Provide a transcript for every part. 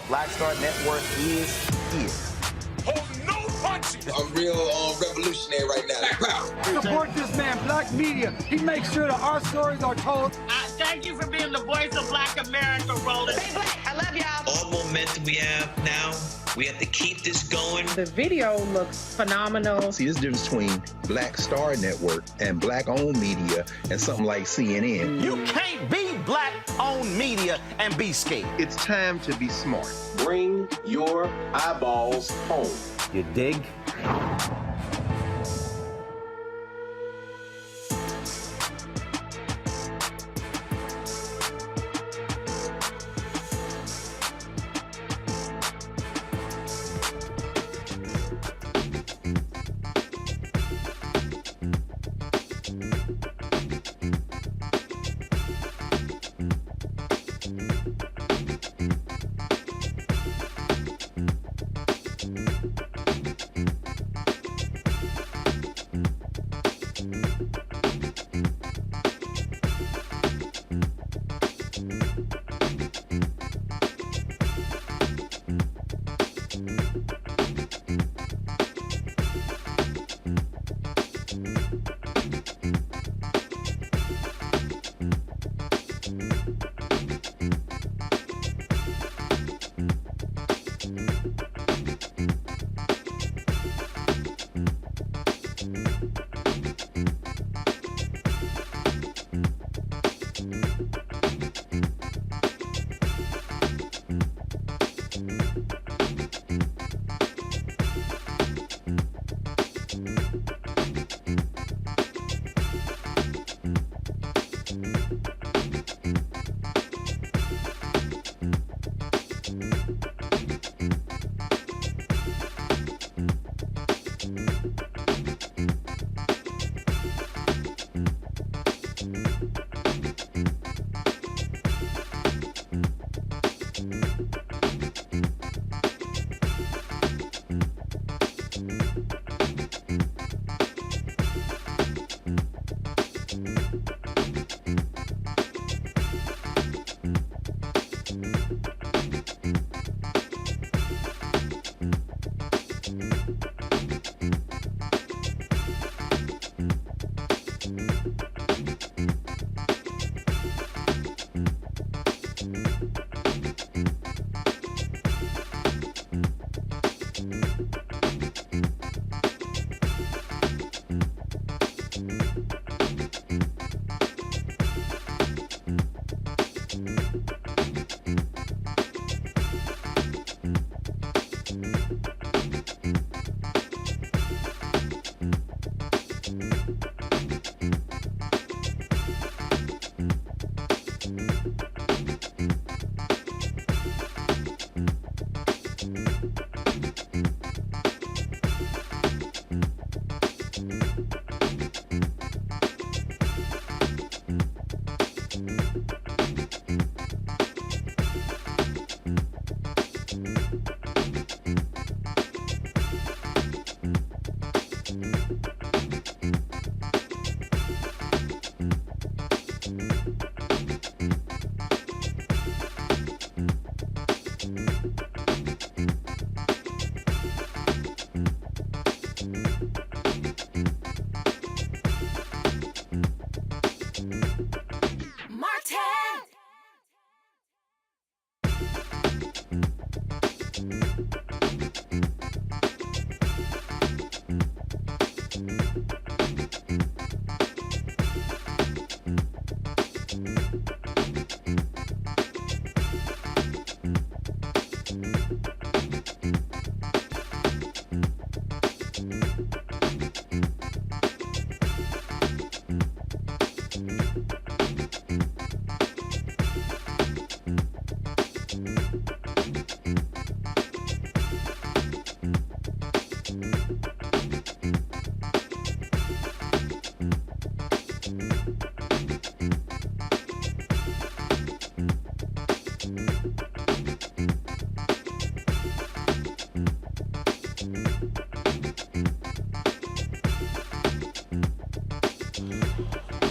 Black Star Network is here. Hold no punches. I'm real revolutionary right now. Support this man, Black Media. He makes sure that our stories are told. Thank you for being the voice of Black America, Roland. Stay black. I love y'all. All momentum we have now, we have to keep this going. The video looks phenomenal. See, there's a difference between Black Star Network and Black-owned media and something like CNN. You can't be Black-owned media and be scared. It's time to be smart. Bring your eyeballs home. You dig?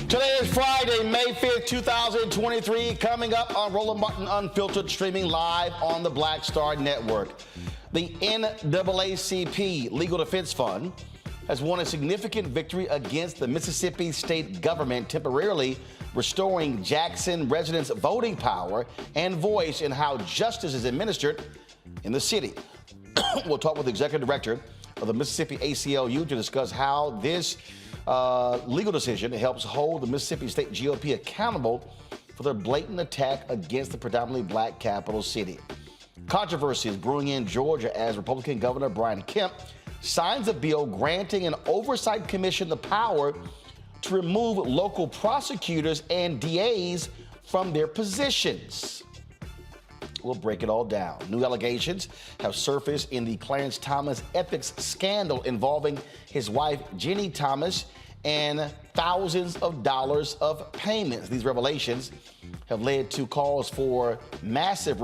Today is Friday, May 5th, 2023. Coming up on Roland Martin Unfiltered, streaming live on the Black Star Network. The NAACP Legal Defense Fund has won a significant victory against the Mississippi state government, temporarily restoring Jackson residents' voting power and voice in how justice is administered in the city. We'll talk with the executive director of the Mississippi ACLU to discuss how this legal decision helps hold the Mississippi State GOP accountable for their blatant attack against the predominantly black capital city. Controversy is brewing in Georgia as Republican Governor Brian Kemp signs a bill granting an oversight commission the power to remove local prosecutors and DAs from their positions. We'll break it all down. New allegations have surfaced in the Clarence Thomas ethics scandal involving his wife, Ginni Thomas, and thousands of dollars of payments. These revelations have led to calls for massive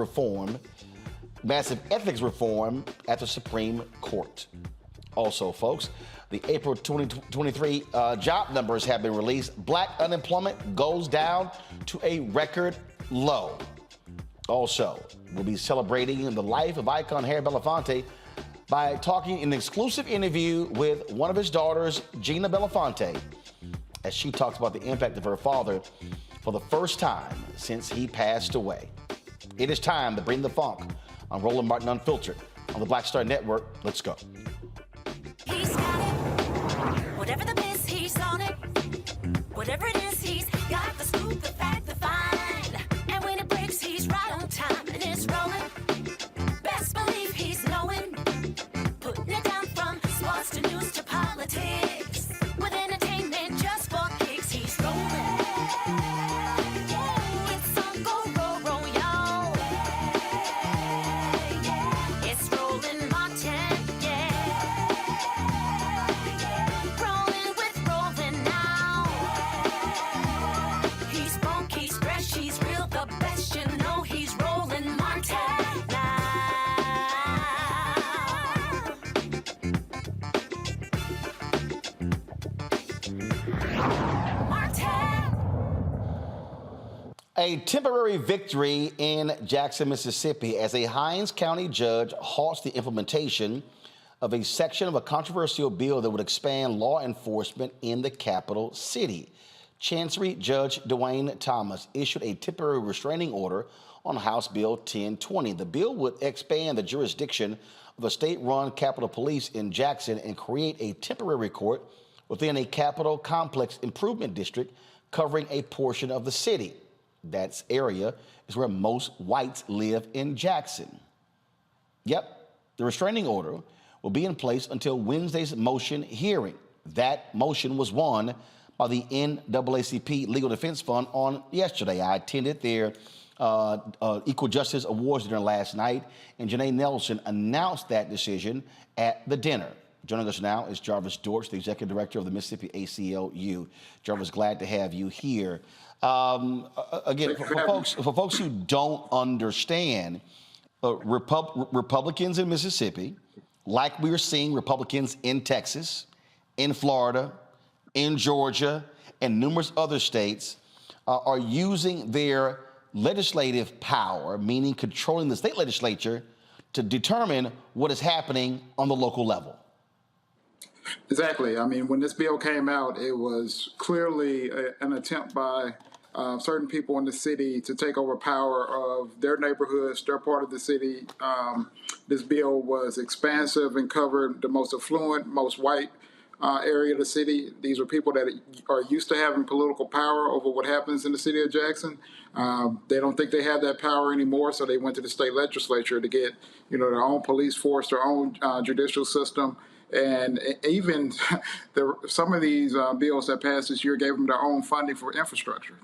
ethics reform at the Supreme Court. Also, folks, the April 2023 job numbers have been released. Black unemployment goes down to a record low. Also, we'll be celebrating the life of icon Gina Belafonte by talking in an exclusive interview with one of his daughters, Gina Belafonte, as she talks about the impact of her father for the first time since he passed away. It is time to bring the funk on Roland Martin Unfiltered on the Black Star Network. Let's go. He's got it. Whatever the miss, he's on it. Whatever it is, he's got the scoop, the fact, the find. And when it breaks, he's right on time and it's rolling. Best believe he's knowing. Putting it down from sports to news to politics. With entertainment just for kicks, he's rolling. It's on go, roll, y'all. It's Roland Martin, rolling with Roland now. He's funky, he's fresh, he's real, the best, you know he's Roland Martin now. A temporary victory in Jackson, Mississippi, as a Hinds County judge halts the implementation of a section of a controversial bill that would expand law enforcement in the capital city. Chancery Judge Ginni Thomas issued a temporary restraining order on House Bill 1020. The bill would expand the jurisdiction of a state-run Capitol Police in Jackson and create a temporary court within a Capitol Complex Improvement District covering a portion of the city. That area is where most whites live in Jackson. Yep, the restraining order will be in place until Wednesday's motion hearing. That motion was won by the NAACP Legal Defense Fund on yesterday. I attended their Equal Justice Awards dinner last night, and Janae Nelson announced that decision at the dinner. Joining us now is Jarvis Dortch, the Executive Director of the Mississippi ACLU. Jarvis, glad to have you here. Again, for folks who don't understand, Republicans in Mississippi, like we're seeing Republicans in Texas, in Florida, in Georgia, and numerous other states, are using their legislative power, meaning controlling the state legislature, to determine what is happening on the local level. Exactly. I mean, when this bill came out, it was clearly an attempt by certain people in the city to take over power of their neighborhoods, their part of the city. This bill was expansive and covered the most affluent, most white area of the city. These are people that are used to having political power over what happens in the city of Jackson. They don't think they have that power anymore, so they went to the state legislature to get, their own police force, their own judicial system. And even some of these bills that passed this year gave them their own funding for infrastructure.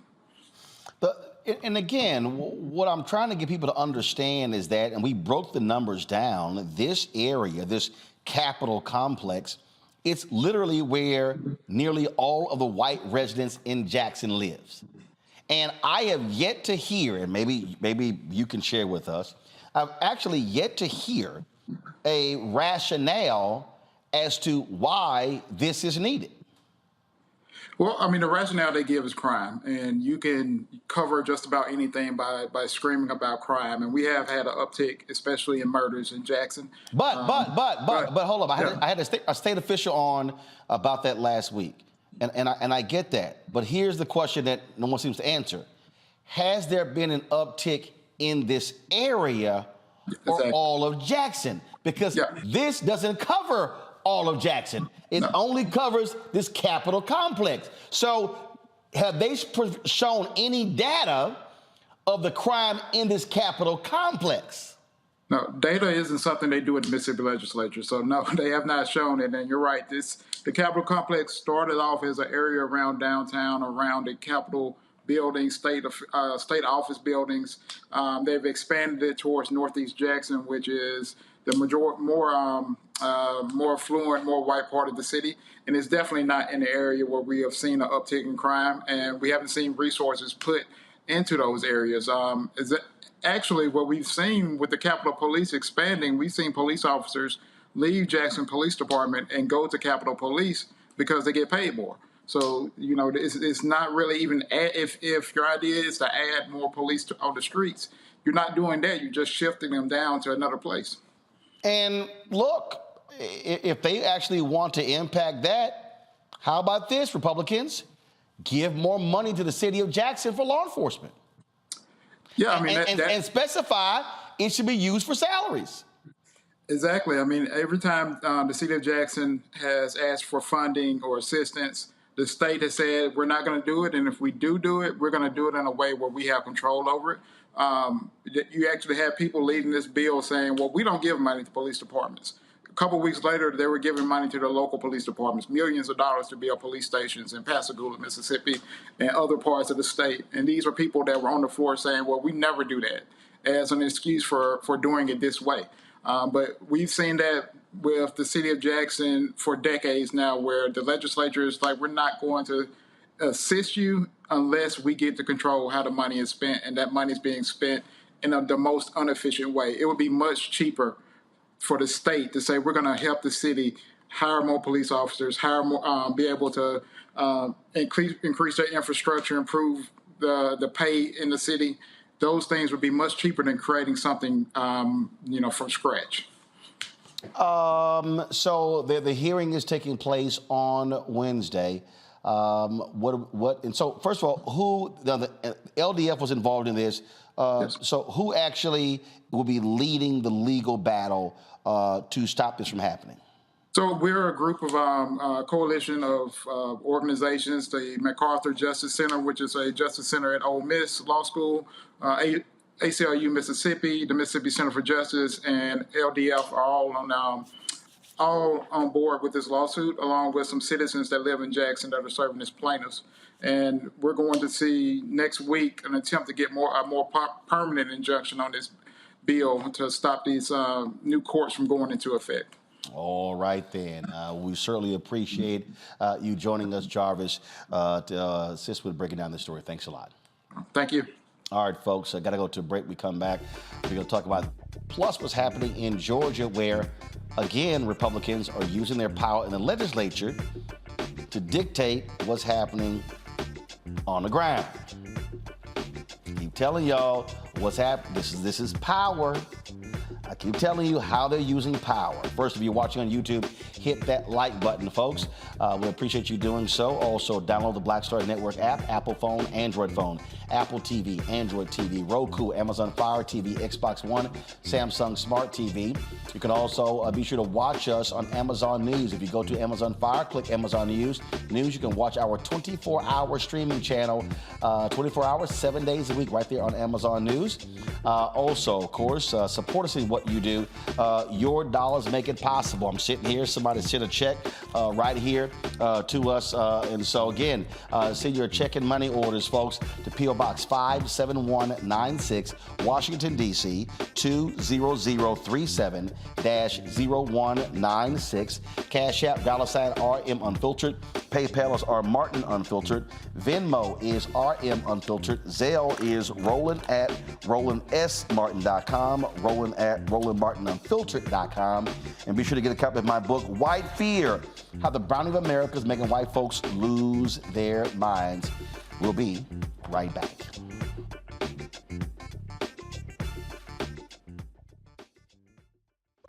And again, what I'm trying to get people to understand is that, and we broke the numbers down, this area, this Capitol complex, it's literally where nearly all of the white residents in Jackson lives. And I have yet to hear, and maybe you can share with us, I've actually yet to hear a rationale as to why this is needed. Well, I mean, the rationale they give is crime, and you can cover just about anything by screaming about crime. And we have had an uptick, especially in murders in Jackson. But hold on. I had a state official on about that last week, and I get that. But here's the question that no one seems to answer: has there been an uptick in this area or all of Jackson? Because this doesn't cover all of Jackson. It only covers this Capitol complex. So have they shown any data of the crime in this Capitol complex? No, data isn't something they do at the Mississippi legislature. So no, they have not shown it. And you're right, the Capitol complex started off as an area around downtown, around the Capitol buildings, state office buildings. They've expanded it towards Northeast Jackson, which is the more affluent, more white part of the city. And it's definitely not in the area where we have seen an uptick in crime, and we haven't seen resources put into those areas. Actually, what we've seen with the Capitol Police expanding, we've seen police officers leave Jackson Police Department and go to Capitol Police because they get paid more. So, it's not really even, if your idea is to add more police on the streets, you're not doing that. You're just shifting them down to another place. And look, if they actually want to impact that, how about this, Republicans? Give more money to the city of Jackson for law enforcement. Yeah, I mean, and specify it should be used for salaries. Exactly. I mean, every time the city of Jackson has asked for funding or assistance, the state has said we're not going to do it, and if we do it, we're going to do it in a way where we have control over it. You actually have people leading this bill saying, well, we don't give money to police departments. A couple of weeks later, they were giving money to the local police departments, millions of dollars to build police stations in Pascagoula, Mississippi, and other parts of the state. And these are people that were on the floor saying, well, we never do that, as an excuse for doing it this way. But we've seen that with the city of Jackson for decades now, where the legislature is like, we're not going to assist you unless we get to control how the money is spent, and that money is being spent in the most inefficient way. It would be much cheaper for the state to say, we're going to help the city hire more police officers, hire more, be able to increase their infrastructure, improve the pay in the city. Those things would be much cheaper than creating something, from scratch. So the hearing is taking place on Wednesday. And so first of all, the LDF was involved in this. Yes. So who actually will be leading the legal battle to stop this from happening? So we're a group of coalition of organizations, the MacArthur Justice Center, which is a justice center at Ole Miss Law School, ACLU Mississippi, the Mississippi Center for Justice, and LDF are all on board with this lawsuit, along with some citizens that live in Jackson that are serving as plaintiffs. And we're going to see next week an attempt to get a more permanent injunction on this bill to stop these new courts from going into effect. All right, then. We certainly appreciate you joining us, Jarvis, to assist with breaking down this story. Thanks a lot. Thank you. All right, folks, I got to go to a break. We come back. We're going to talk about plus what's happening in Georgia, where, again, Republicans are using their power in the legislature to dictate what's happening on the ground. Keep telling y'all what's happening. This is power. I keep telling you how they're using power. First, if you're watching on YouTube, hit that like button, folks. We appreciate you doing so. Also, download the Black Star Network app, Apple phone, Android phone, Apple TV, Android TV, Roku, Amazon Fire TV, Xbox One, Samsung Smart TV. You can also be sure to watch us on Amazon News. If you go to Amazon Fire, click Amazon News. You can watch our 24-hour streaming channel, 24 hours, 7 days a week, right there on Amazon News. Also, of course, support us in what you do. Your dollars make it possible. I'm sitting here. Somebody sent a check right here to us. And so, again, send your check and money orders, folks, to P.O. Box 57196, Washington, D.C., 20037-0196. Cash App, $RM Unfiltered. PayPal is R Martin Unfiltered. Venmo is RM Unfiltered. Zelle is Roland at RolandSMartin.com. Roland at RolandMartinUnfiltered.com. And be sure to get a copy of my book, White Fear, How the Browning of America is Making White Folks Lose Their Minds. We'll be right back.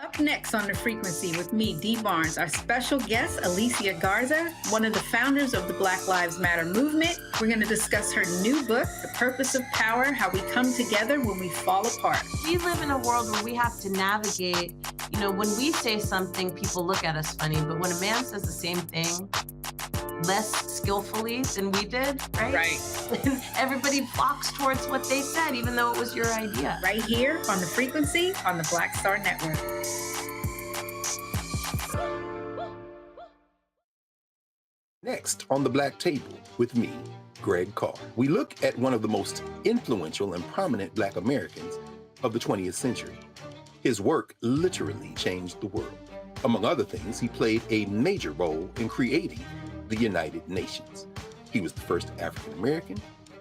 Up next on The Frequency with me, Dee Barnes, our special guest, Alicia Garza, one of the founders of the Black Lives Matter movement. We're going to discuss her new book, The Purpose of Power, How We Come Together When We Fall Apart. We live in a world where we have to navigate, when we say something, people look at us funny, but when a man says the same thing less skillfully than we did, right? Everybody flocks towards what they said, even though it was your idea. Right here on The Frequency on the Black Star Network. Next on the Black Table with me, Greg Carr, we look at one of the most influential and prominent Black Americans of the 20th century. His work literally changed the world. Among other things, he played a major role in creating the United Nations. He was the first African American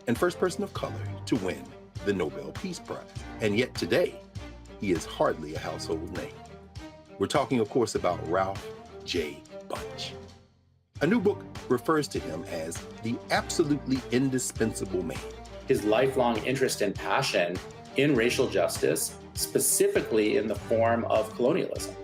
and first person of color to win the Nobel Peace Prize. And yet today, he is hardly a household name. We're talking, of course, about Ralph J. Bunche. A new book refers to him as the absolutely indispensable man. His lifelong interest and passion in racial justice, specifically in the form of colonialism.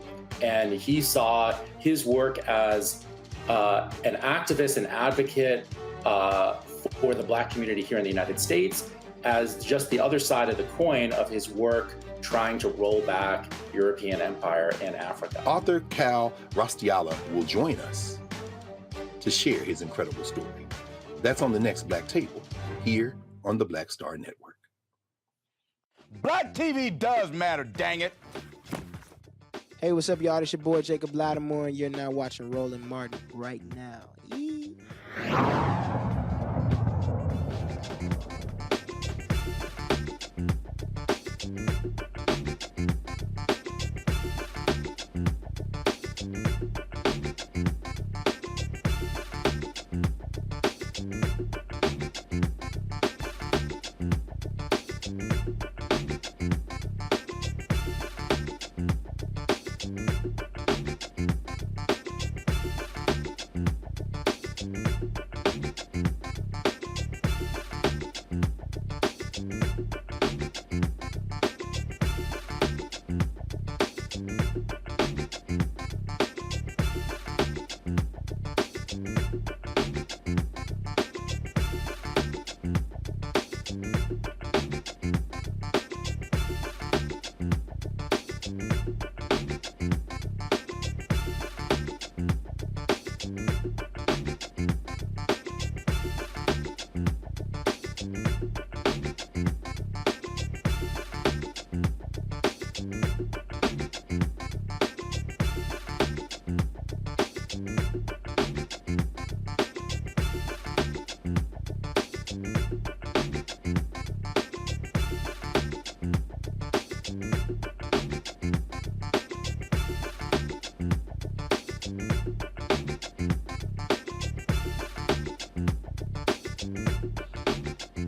And he saw his work as an activist and advocate for the Black community here in the United States as just the other side of the coin of his work trying to roll back European empire in Africa. Author Cal Rostiala will join us to share his incredible story. That's on the next Black Table, here on the Black Star Network. Black TV does matter, dang it. Hey, what's up, y'all? It's your boy, Jacob Lattimore, and you're now watching Roland Martin right now.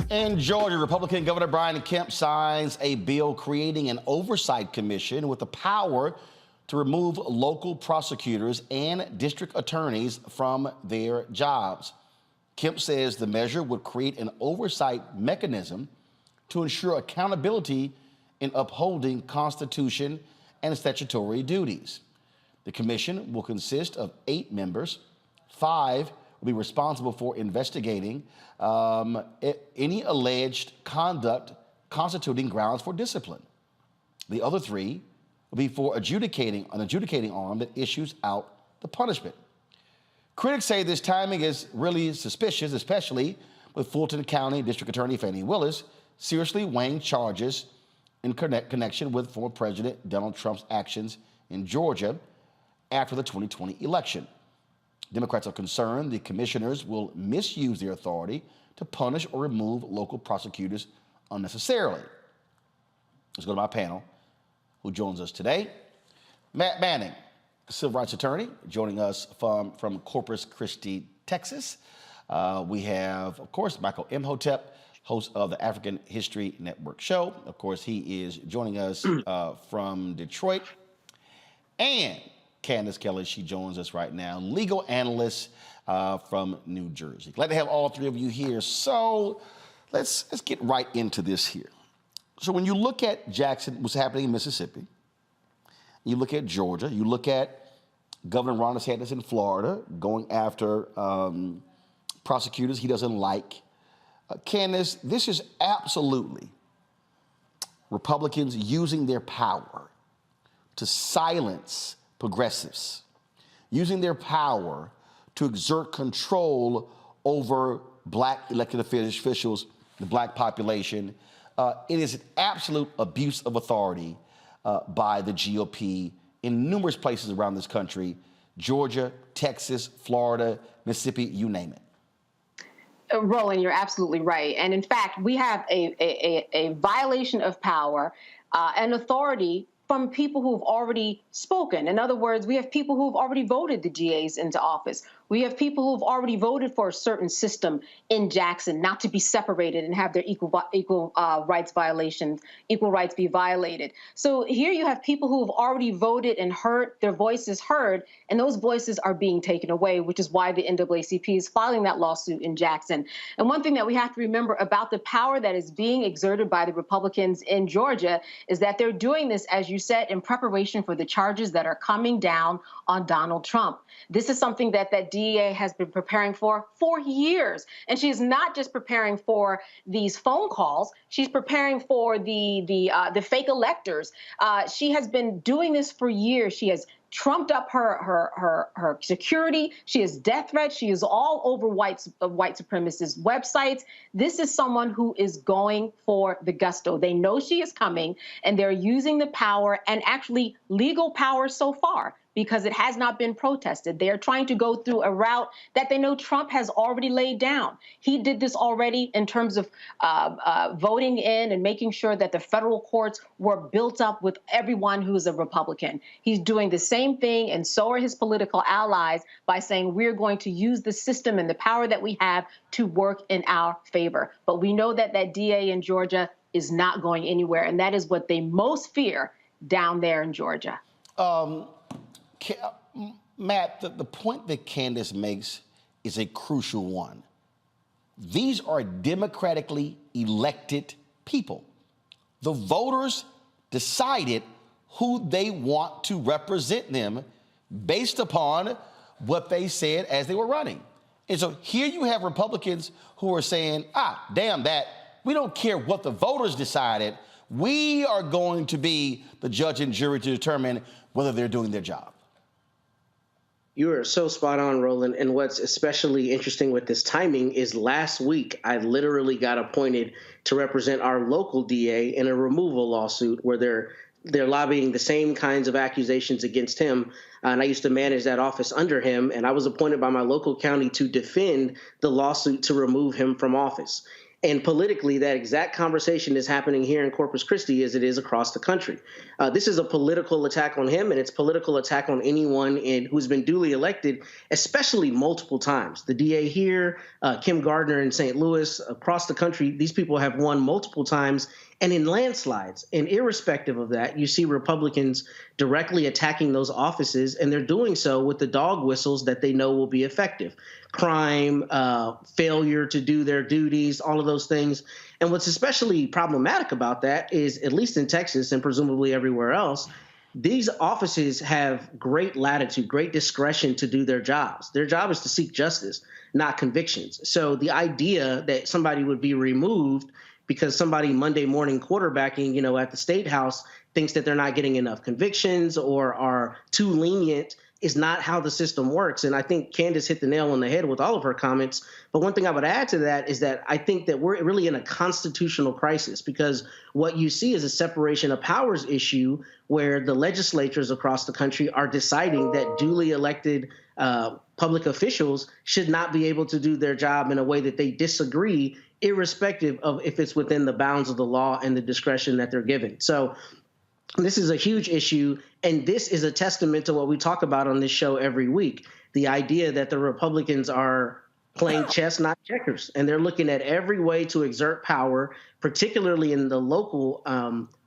In Georgia, Republican Governor Brian Kemp signs a bill creating an oversight commission with the power to remove local prosecutors and district attorneys from their jobs. Kemp says the measure would create an oversight mechanism to ensure accountability in upholding Constitution and statutory duties. The commission will consist of 8 members. 5 will be responsible for investigating any alleged conduct constituting grounds for discipline. The other 3 will be for an adjudicating arm that issues out the punishment. Critics say this timing is really suspicious, especially with Fulton County District Attorney Fani Willis seriously weighing charges in connection with former President Donald Trump's actions in Georgia after the 2020 election. Democrats are concerned the commissioners will misuse their authority to punish or remove local prosecutors unnecessarily. Let's go to my panel, who joins us today. Matt Manning, civil rights attorney, joining us from Corpus Christi, Texas. We have, of course, Michael Imhotep, host of the African History Network show. Of course, he is joining us from Detroit. And Candace Kelly, she joins us right now, legal analyst from New Jersey. Glad to have all 3 of you here. So let's get right into this here. So when you look at Jackson, what's happening in Mississippi, you look at Georgia, you look at Governor Ron DeSantis in Florida going after prosecutors he doesn't like. Candace, this is absolutely Republicans using their power to silence progressives, using their power to exert control over black elected officials, the black population. It is an absolute abuse of authority by the GOP in numerous places around this country: Georgia, Texas, Florida, Mississippi, you name it. Roland, you're absolutely right. And in fact, we have a violation of power and authority from people who've already spoken. In other words, we have people who've already voted the GAs into office. We have people who've already voted for a certain system in Jackson not to be separated and have their equal rights be violated. So here you have people who have already voted and heard their voices heard, and those voices are being taken away, which is why the NAACP is filing that lawsuit in Jackson. And one thing that we have to remember about the power that is being exerted by the Republicans in Georgia is that they're doing this, as you said, in preparation for the charges that are coming down on Donald Trump. This is something that DEA has been preparing for years. And she is not just preparing for these phone calls. She's preparing for the fake electors. She has been doing this for years. She has trumped up her security. She has death threats. She is all over white supremacist websites. This is someone who is going for the gusto. They know she is coming, and they're using the power, and actually legal power so far, because it has not been protested. They are trying to go through a route that they know Trump has already laid down. He did this already in terms of voting in and making sure that the federal courts were built up with everyone who is a Republican. He's doing the same thing, and so are his political allies, by saying we're going to use the system and the power that we have to work in our favor. But we know that that DA in Georgia is not going anywhere, and that is what they most fear down there in Georgia. Matt, the point that Candace makes is a crucial one. These are democratically elected people. The voters decided who they want to represent them based upon what they said as they were running. And so here you have Republicans who are saying, damn that, we don't care what the voters decided. We are going to be the judge and jury to determine whether they're doing their job. You are so spot on, Roland. And what's especially interesting with this timing is last week, I literally got appointed to represent our local DA in a removal lawsuit where they're lobbying the same kinds of accusations against him. And I used to manage that office under him. And I was appointed by my local county to defend the lawsuit to remove him from office. And politically, that exact conversation is happening here in Corpus Christi as it is across the country. This is a political attack on him, and it's a political attack on anyone who's been duly elected, especially multiple times. The DA here, Kim Gardner in St. Louis, across the country, these people have won multiple times and in landslides. And irrespective of that, you see Republicans directly attacking those offices, and they're doing so with the dog whistles that they know will be effective. Crime, failure to do their duties, all of those things. And what's especially problematic about that is, at least in Texas and presumably everywhere else, these offices have great latitude, great discretion to do their jobs. Their job is to seek justice, not convictions. So the idea that somebody would be removed because somebody Monday morning quarterbacking, at the State House thinks that they're not getting enough convictions or are too lenient is not how the system works. And I think Candace hit the nail on the head with all of her comments. But one thing I would add to that is that I think that we're really in a constitutional crisis, because what you see is a separation of powers issue where the legislatures across the country are deciding that duly elected public officials should not be able to do their job in a way that they disagree, irrespective of if it's within the bounds of the law and the discretion that they're given. So this is a huge issue, and this is a testament to what we talk about on this show every week, the idea that the Republicans are playing chess, not checkers, and they're looking at every way to exert power, particularly in the local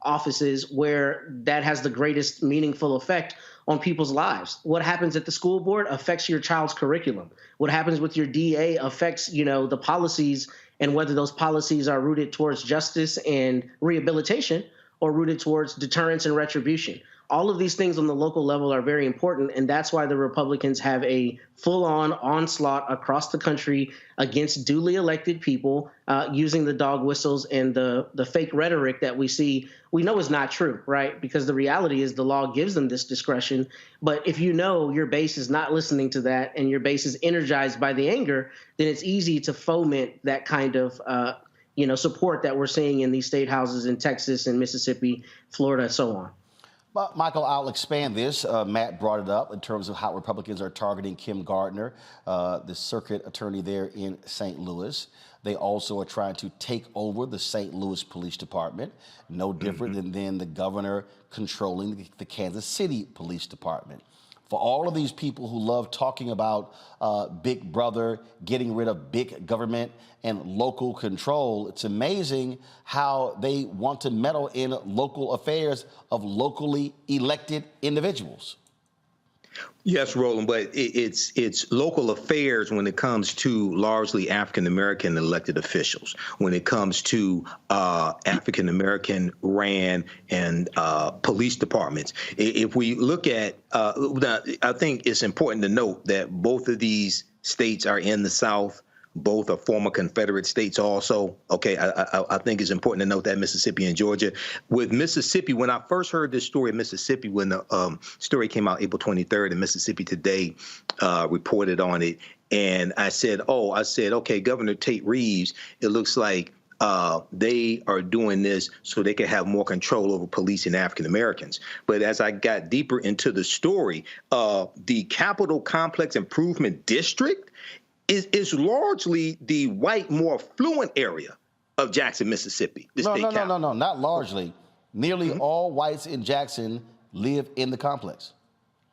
offices where that has the greatest meaningful effect on people's lives. What happens at the school board affects your child's curriculum. What happens with your DA affects, the policies, and whether those policies are rooted towards justice and rehabilitation or rooted towards deterrence and retribution. All of these things on the local level are very important, and that's why the Republicans have a full-on onslaught across the country against duly elected people using the dog whistles and the fake rhetoric that we see. We know is not true, right? Because the reality is the law gives them this discretion. But if you know your base is not listening to that and your base is energized by the anger, then it's easy to foment that kind of support that we're seeing in these state houses in Texas and Mississippi, Florida, so on. But Michael, I'll expand this. Matt brought it up in terms of how Republicans are targeting Kim Gardner, the circuit attorney there in St. Louis. They also are trying to take over the St. Louis Police Department, no different than the governor controlling the Kansas City Police Department. For all of these people who love talking about Big Brother, getting rid of big government and local control, it's amazing how they want to meddle in local affairs of locally elected individuals. Yes, Roland, but it's local affairs when it comes to largely African-American elected officials, when it comes to African-American ran and police departments. If we look at, I think it's important to note that both of these states are in the South. Both are former Confederate states also. Okay, I think it's important to note that Mississippi and Georgia. With Mississippi, when I first heard this story in Mississippi, when the story came out April 23rd, and Mississippi Today reported on it, and I said, okay, Governor Tate Reeves, it looks like they are doing this so they can have more control over policing African Americans. But as I got deeper into the story, the Capitol Complex Improvement District is largely the white, more affluent area of Jackson, Mississippi. No, not largely. Nearly all whites in Jackson live in the complex.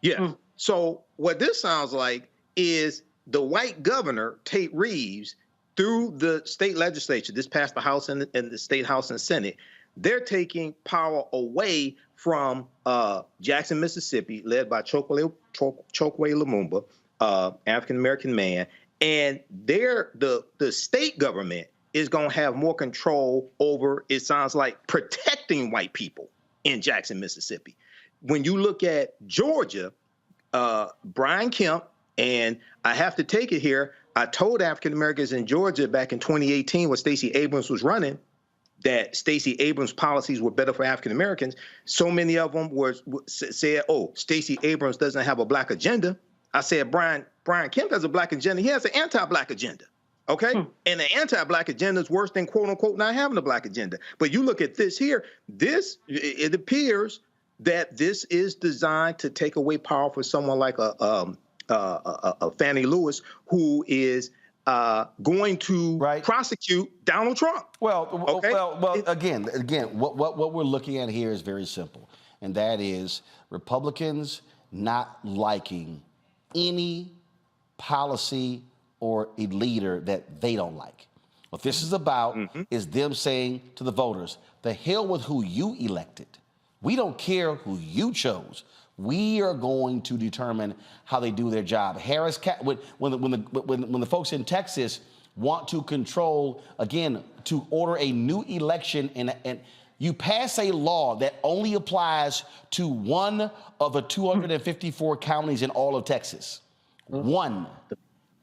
Yeah. So what this sounds like is the white governor, Tate Reeves, through the state legislature, this passed the House and the State House and Senate, they're taking power away from Jackson, Mississippi, led by Chokwe Lumumba, African-American man. And the state government is going to have more control over, it sounds like, protecting white people in Jackson, Mississippi. When you look at Georgia, Brian Kemp, and I have to take it here, I told African Americans in Georgia back in 2018 when Stacey Abrams was running that Stacey Abrams' policies were better for African Americans. So many of them said, oh, Stacey Abrams doesn't have a black agenda. I said, Brian Kemp has a black agenda. He has an anti-black agenda, okay? And the anti-black agenda is worse than, quote unquote, not having a black agenda. But you look at this here, it appears that this is designed to take away power for someone like a Fannie Lewis, who is going to prosecute Donald Trump. Again, what we're looking at here is very simple, and that is Republicans not liking any policy or a leader that they don't like. What this is about is them saying to the voters, the hell with who you elected. We don't care who you chose. We are going to determine how they do their job. When the folks in Texas want to control, again, to order a new election, and you pass a law that only applies to one of the 254 counties in all of Texas. One,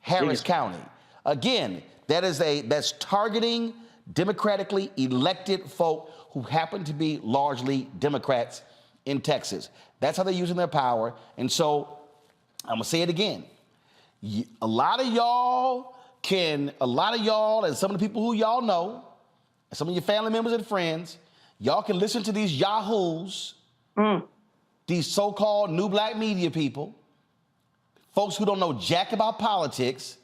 Harris County. Again, that's targeting democratically elected folk who happen to be largely Democrats in Texas. That's how they're using their power. And so I'm gonna say it again. A lot of y'all and some of the people who y'all know, and some of your family members and friends, y'all can listen to these yahoos, these so-called new black media people, folks who don't know jack about politics.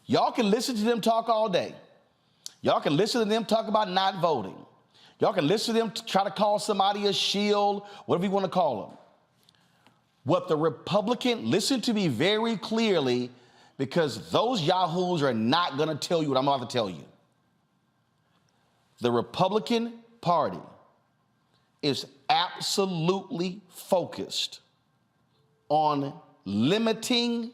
Y'all can listen to them talk all day. Y'all can listen to them talk about not voting. Y'all can listen to them try to call somebody a shield, whatever you want to call them. What the Republican, listen to me very clearly, because those yahoos are not going to tell you what I'm about to tell you. The Republican Party is absolutely focused on limiting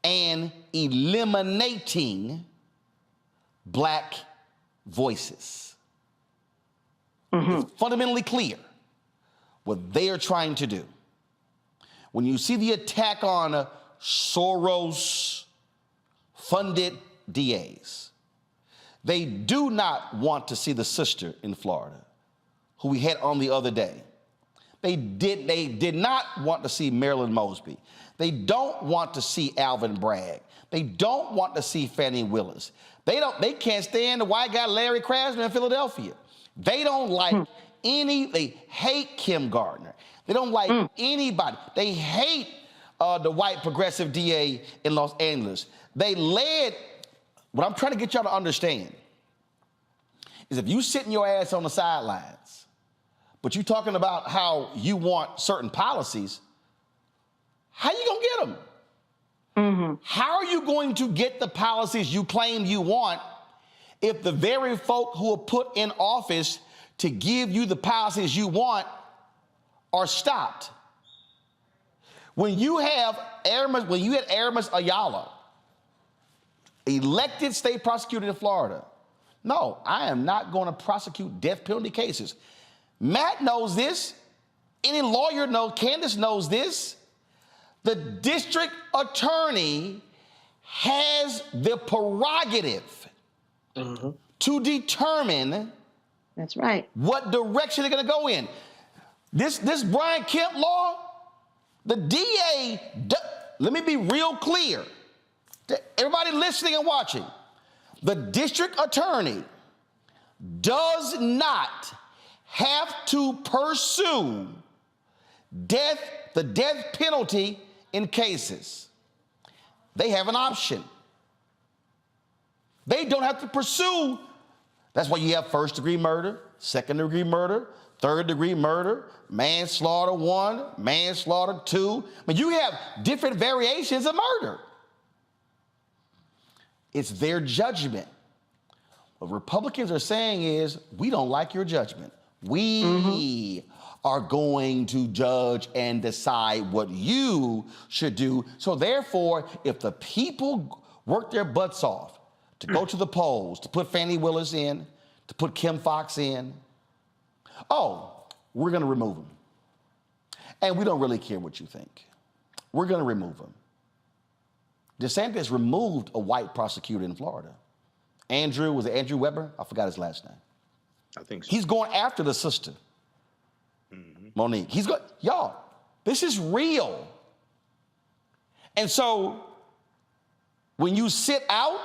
and eliminating black voices. It's fundamentally clear what they are trying to do. When you see the attack on Soros-funded DAs, they do not want to see the sister in Florida, who we had on the other day. They did not want to see Marilyn Mosby. They don't want to see Alvin Bragg. They don't want to see Fannie Willis. They can't stand the white guy Larry Krasner in Philadelphia. They don't like they hate Kim Gardner. They don't like anybody. They hate the white progressive DA in Los Angeles. What I'm trying to get y'all to understand is if you sitting your ass on the sidelines, but you talking about how you want certain policies, how you gonna get them? How are you going to get the policies you claim you want if the very folk who are put in office to give you the policies you want are stopped? When you had Aramis Ayala, elected state prosecutor in Florida, no, I am not going to prosecute death penalty cases. Matt knows this. Any lawyer knows, Candace knows this. The district attorney has the prerogative to determine what direction they're going to go in. This Brian Kemp law, the DA, let me be real clear to everybody listening and watching. The district attorney does not have to pursue the death penalty in cases. They have an option. They don't have to pursue. That's why you have first-degree murder, second-degree murder, third-degree murder, manslaughter 1, manslaughter 2. I mean, you have different variations of murder. It's their judgment. What Republicans are saying is, we don't like your judgment. We are going to judge and decide what you should do. So therefore, if the people work their butts off to go to the polls, to put Fannie Willis in, to put Kim Foxx in, we're going to remove them. And we don't really care what you think. We're going to remove them. DeSantis removed a white prosecutor in Florida. Was it Andrew Weber? I forgot his last name. I think so. He's going after the sister, Monique. Y'all, this is real. And so when you sit out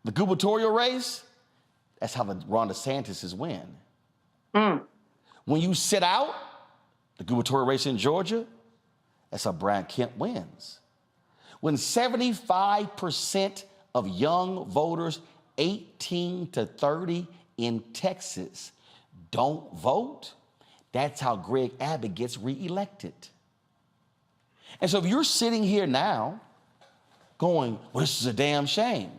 the gubernatorial race, that's how the Ron DeSantis win. When you sit out the gubernatorial race in Georgia, that's how Brian Kemp wins. When 75% of young voters 18 to 30 in Texas don't vote, that's how Greg Abbott gets reelected. And so if you're sitting here now going, well, this is a damn shame,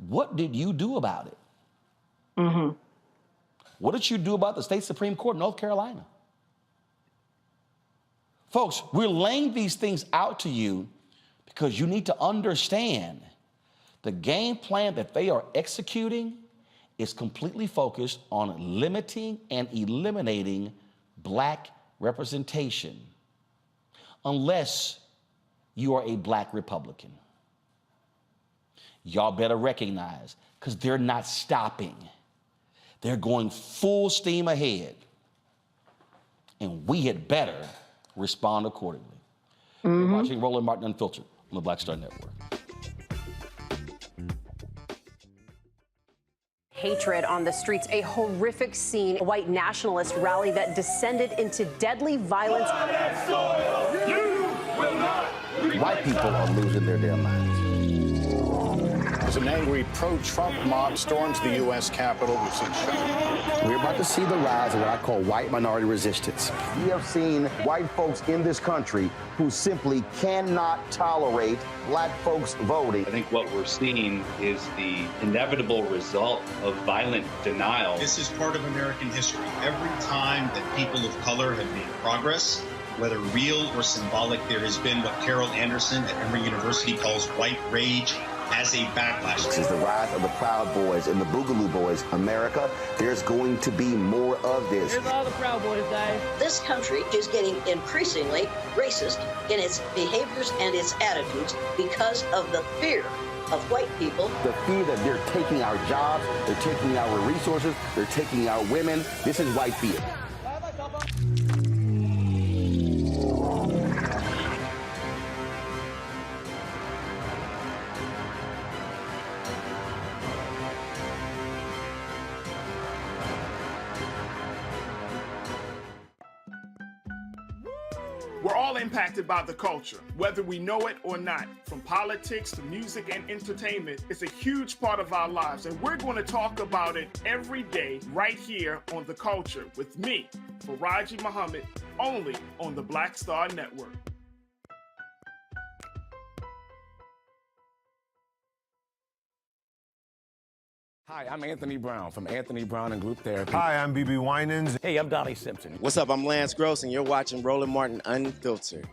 what did you do about it? Mm-hmm. What did you do about the state Supreme Court of North Carolina? Folks, we're laying these things out to you because you need to understand the game plan that they are executing is completely focused on limiting and eliminating black representation unless you are a black Republican. Y'all better recognize, because they're not stopping. They're going full steam ahead. And we had better respond accordingly. You're watching Roland Martin Unfiltered on the Black Star Network. Hatred on the streets, a horrific scene, a white nationalist rally that descended into deadly violence. White people are losing their damn minds. As an angry pro-Trump mob storms the U.S. Capitol, we've seen shooting. We're about to see the rise of what I call white minority resistance. We have seen white folks in this country who simply cannot tolerate black folks voting. I think what we're seeing is the inevitable result of violent denial. This is part of American history. Every time that people of color have made progress, whether real or symbolic, there has been what Carol Anderson at Emory University calls white rage as a backlash. This is the rise of the Proud Boys and the Boogaloo Boys. America, there's going to be more of this. Here's all the Proud Boys, guys. This country is getting increasingly racist in its behaviors and its attitudes because of the fear of white people. The fear that they're taking our jobs, they're taking our resources, they're taking our women. This is white fear. We're all impacted by the culture, whether we know it or not. From politics to music and entertainment, it's a huge part of our lives, and we're going to talk about it every day right here on The Culture with me, Faraji Muhammad, only on the Black Star Network. Hi, I'm Anthony Brown from Anthony Brown and Group Therapy. Hi, I'm BB Winans. Hey, I'm Donnie Simpson. What's up? I'm Lance Gross, and you're watching Roland Martin Unfiltered.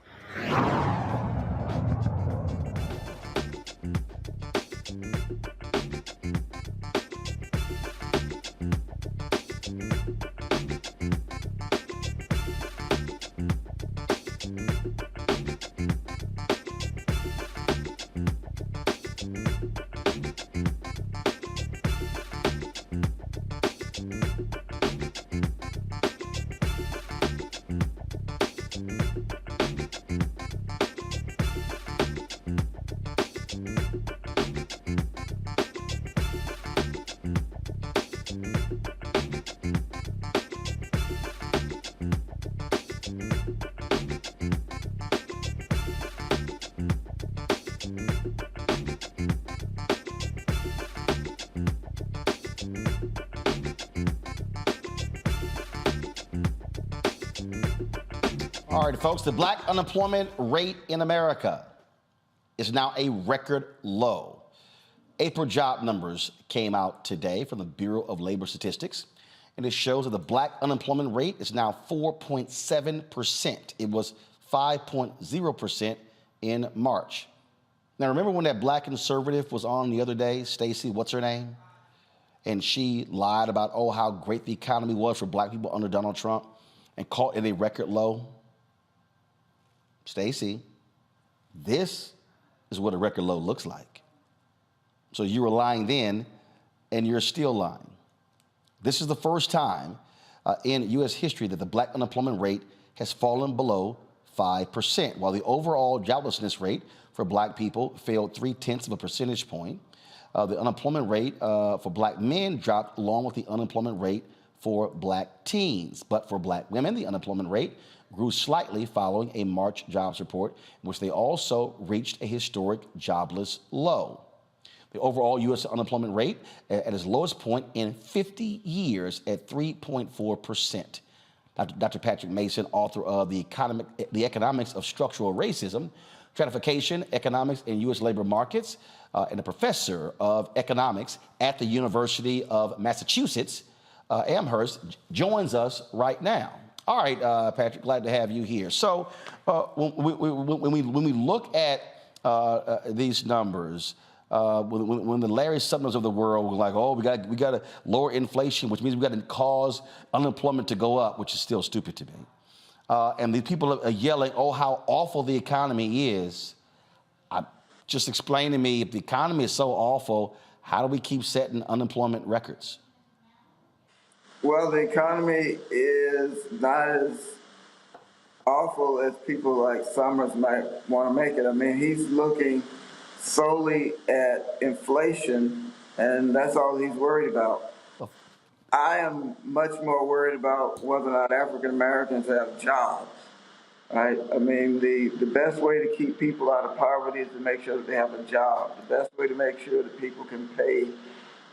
All right, folks, the black unemployment rate in America is now a record low. April job numbers came out today from the Bureau of Labor Statistics, and it shows that the black unemployment rate is now 4.7%. It was 5.0% in March. Now, remember when that black conservative was on the other day, Stacey, what's her name? And she lied about, oh, how great the economy was for black people under Donald Trump and called it a record low? Stacey, this is what a record low looks like. So you were lying then, and you're still lying. This is the first time in U.S. history that the black unemployment rate has fallen below 5%, while the overall joblessness rate for black people fell 0.3 of a percentage point. The unemployment rate for black men dropped along with the unemployment rate for black teens. But for black women, the unemployment rate grew slightly following a March jobs report, in which they also reached a historic jobless low. The overall U.S. unemployment rate at its lowest point in 50 years at 3.4%. Dr. Patrick Mason, author of The Economics of Structural Racism, Stratification, Economics in U.S. Labor Markets, and a professor of economics at the University of Massachusetts, Amherst, joins us right now. All right, Patrick, glad to have you here. So when we look at these numbers, when the Larry Summers of the world were like, oh, we got to lower inflation, which means we got to cause unemployment to go up, which is still stupid to me. And these people are yelling, oh, how awful the economy is. Just explain to me, if the economy is so awful, how do we keep setting unemployment records? Well, the economy is not as awful as people like Summers might want to make it. I mean, he's looking solely at inflation, and that's all he's worried about. I am much more worried about whether or not African Americans have jobs. Right? I mean, the best way to keep people out of poverty is to make sure that they have a job. The best way to make sure that people can pay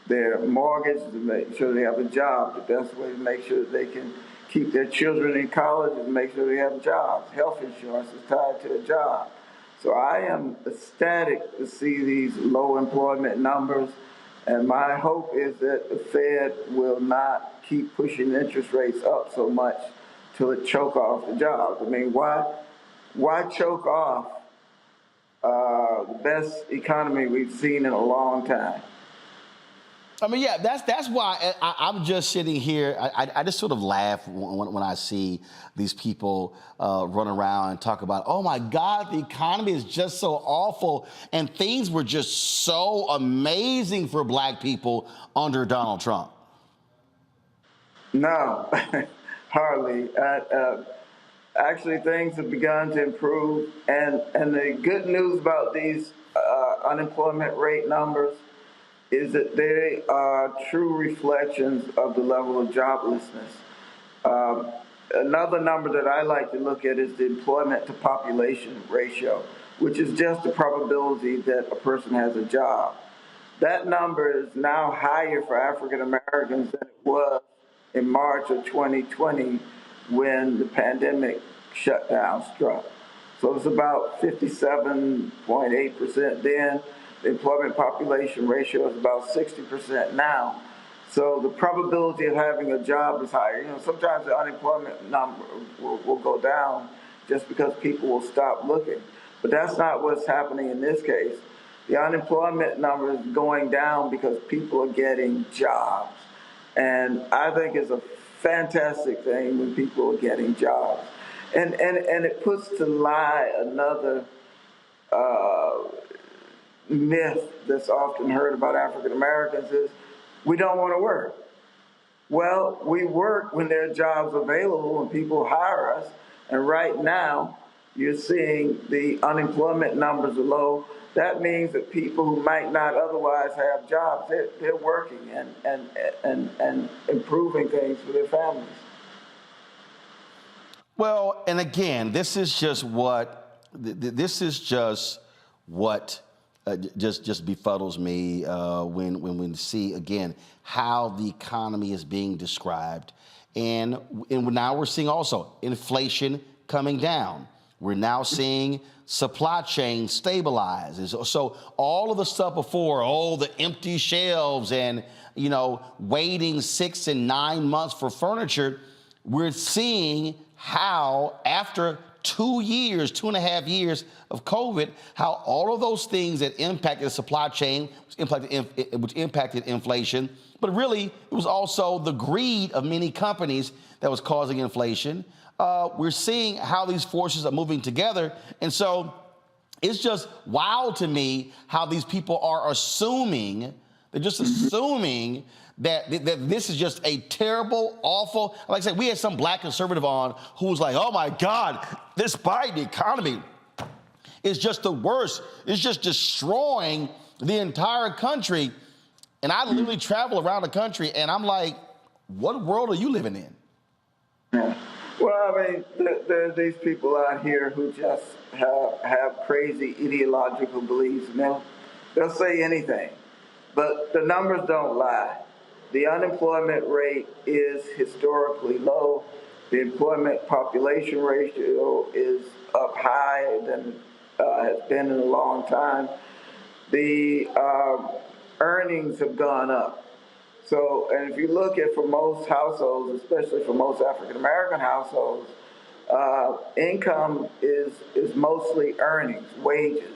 their mortgage is to make sure they have a job. The best way to make sure that they can keep their children in college is to make sure they have jobs. Health insurance is tied to a job. So I am ecstatic to see these low employment numbers, and my hope is that the Fed will not keep pushing interest rates up so much till it choke off the jobs. I mean, why choke off the best economy we've seen in a long time? I mean, yeah, that's why I'm just sitting here. I just sort of laugh when I see these people run around and talk about, oh my God, the economy is just so awful, and things were just so amazing for black people under Donald Trump. No, hardly. Actually, things have begun to improve, and the good news about these unemployment rate numbers is that they are true reflections of the level of joblessness. Another number that I like to look at is the employment to population ratio, which is just the probability that a person has a job. That number is now higher for African Americans than it was in March of 2020 when the pandemic shutdown struck. So it's about 57.8% then. The employment population ratio is about 60% now. So the probability of having a job is higher. You know, sometimes the unemployment number will go down just because people will stop looking. But that's not what's happening in this case. The unemployment number is going down because people are getting jobs. And I think it's a fantastic thing when people are getting jobs. And it puts to lie another myth that's often heard about African Americans is we don't want to work. Well, we work when there are jobs available and people hire us. And right now, you're seeing the unemployment numbers are low. That means that people who might not otherwise have jobs, they're working and improving things for their families. Well, and again, this is just what just befuddles me when we see, again, how the economy is being described. And now we're seeing also inflation coming down. We're now seeing supply chain stabilize. And so all of the stuff before, the empty shelves and, waiting 6 and 9 months for furniture, we're seeing how after 2.5 years of COVID, how all of those things that impacted the supply chain, which impacted inflation, but really it was also the greed of many companies that was causing inflation. We're seeing how these forces are moving together. And so it's just wild to me how these people are assuming, they're just assuming that this is just a terrible, awful, like I said, we had some black conservative on who was like, oh my God, this Biden economy is just the worst. It's just destroying the entire country. And I literally travel around the country and I'm like, what world are you living in? Yeah. Well, I mean, there are these people out here who just have crazy ideological beliefs, and they'll say anything. But the numbers don't lie. The unemployment rate is historically low. The employment population ratio is up higher than has been in a long time. The earnings have gone up. So, and if you look at for most households, especially for most African American households, income is mostly earnings, wages,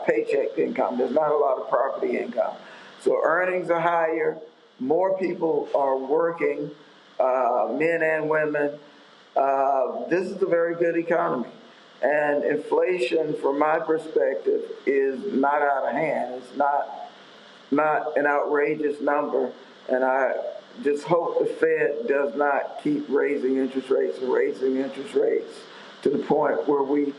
paycheck income. There's not a lot of property income. So earnings are higher. More people are working, men and women. This is a very good economy. And inflation, from my perspective, is not out of hand. It's not an outrageous number. And I just hope the Fed does not keep raising interest rates to the point where we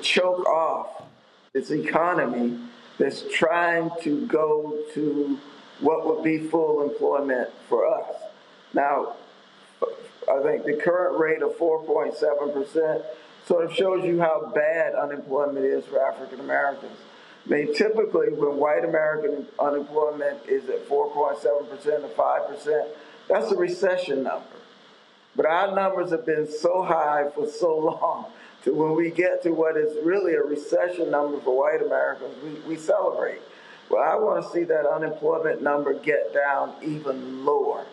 choke off this economy that's trying to go to what would be full employment for us. Now, I think the current rate of 4.7% sort of shows you how bad unemployment is for African Americans. I mean, typically when white American unemployment is at 4.7% or 5%, that's a recession number. But our numbers have been so high for so long, to when we get to what is really a recession number for white Americans, we celebrate. Well, I want to see that unemployment number get down even lower,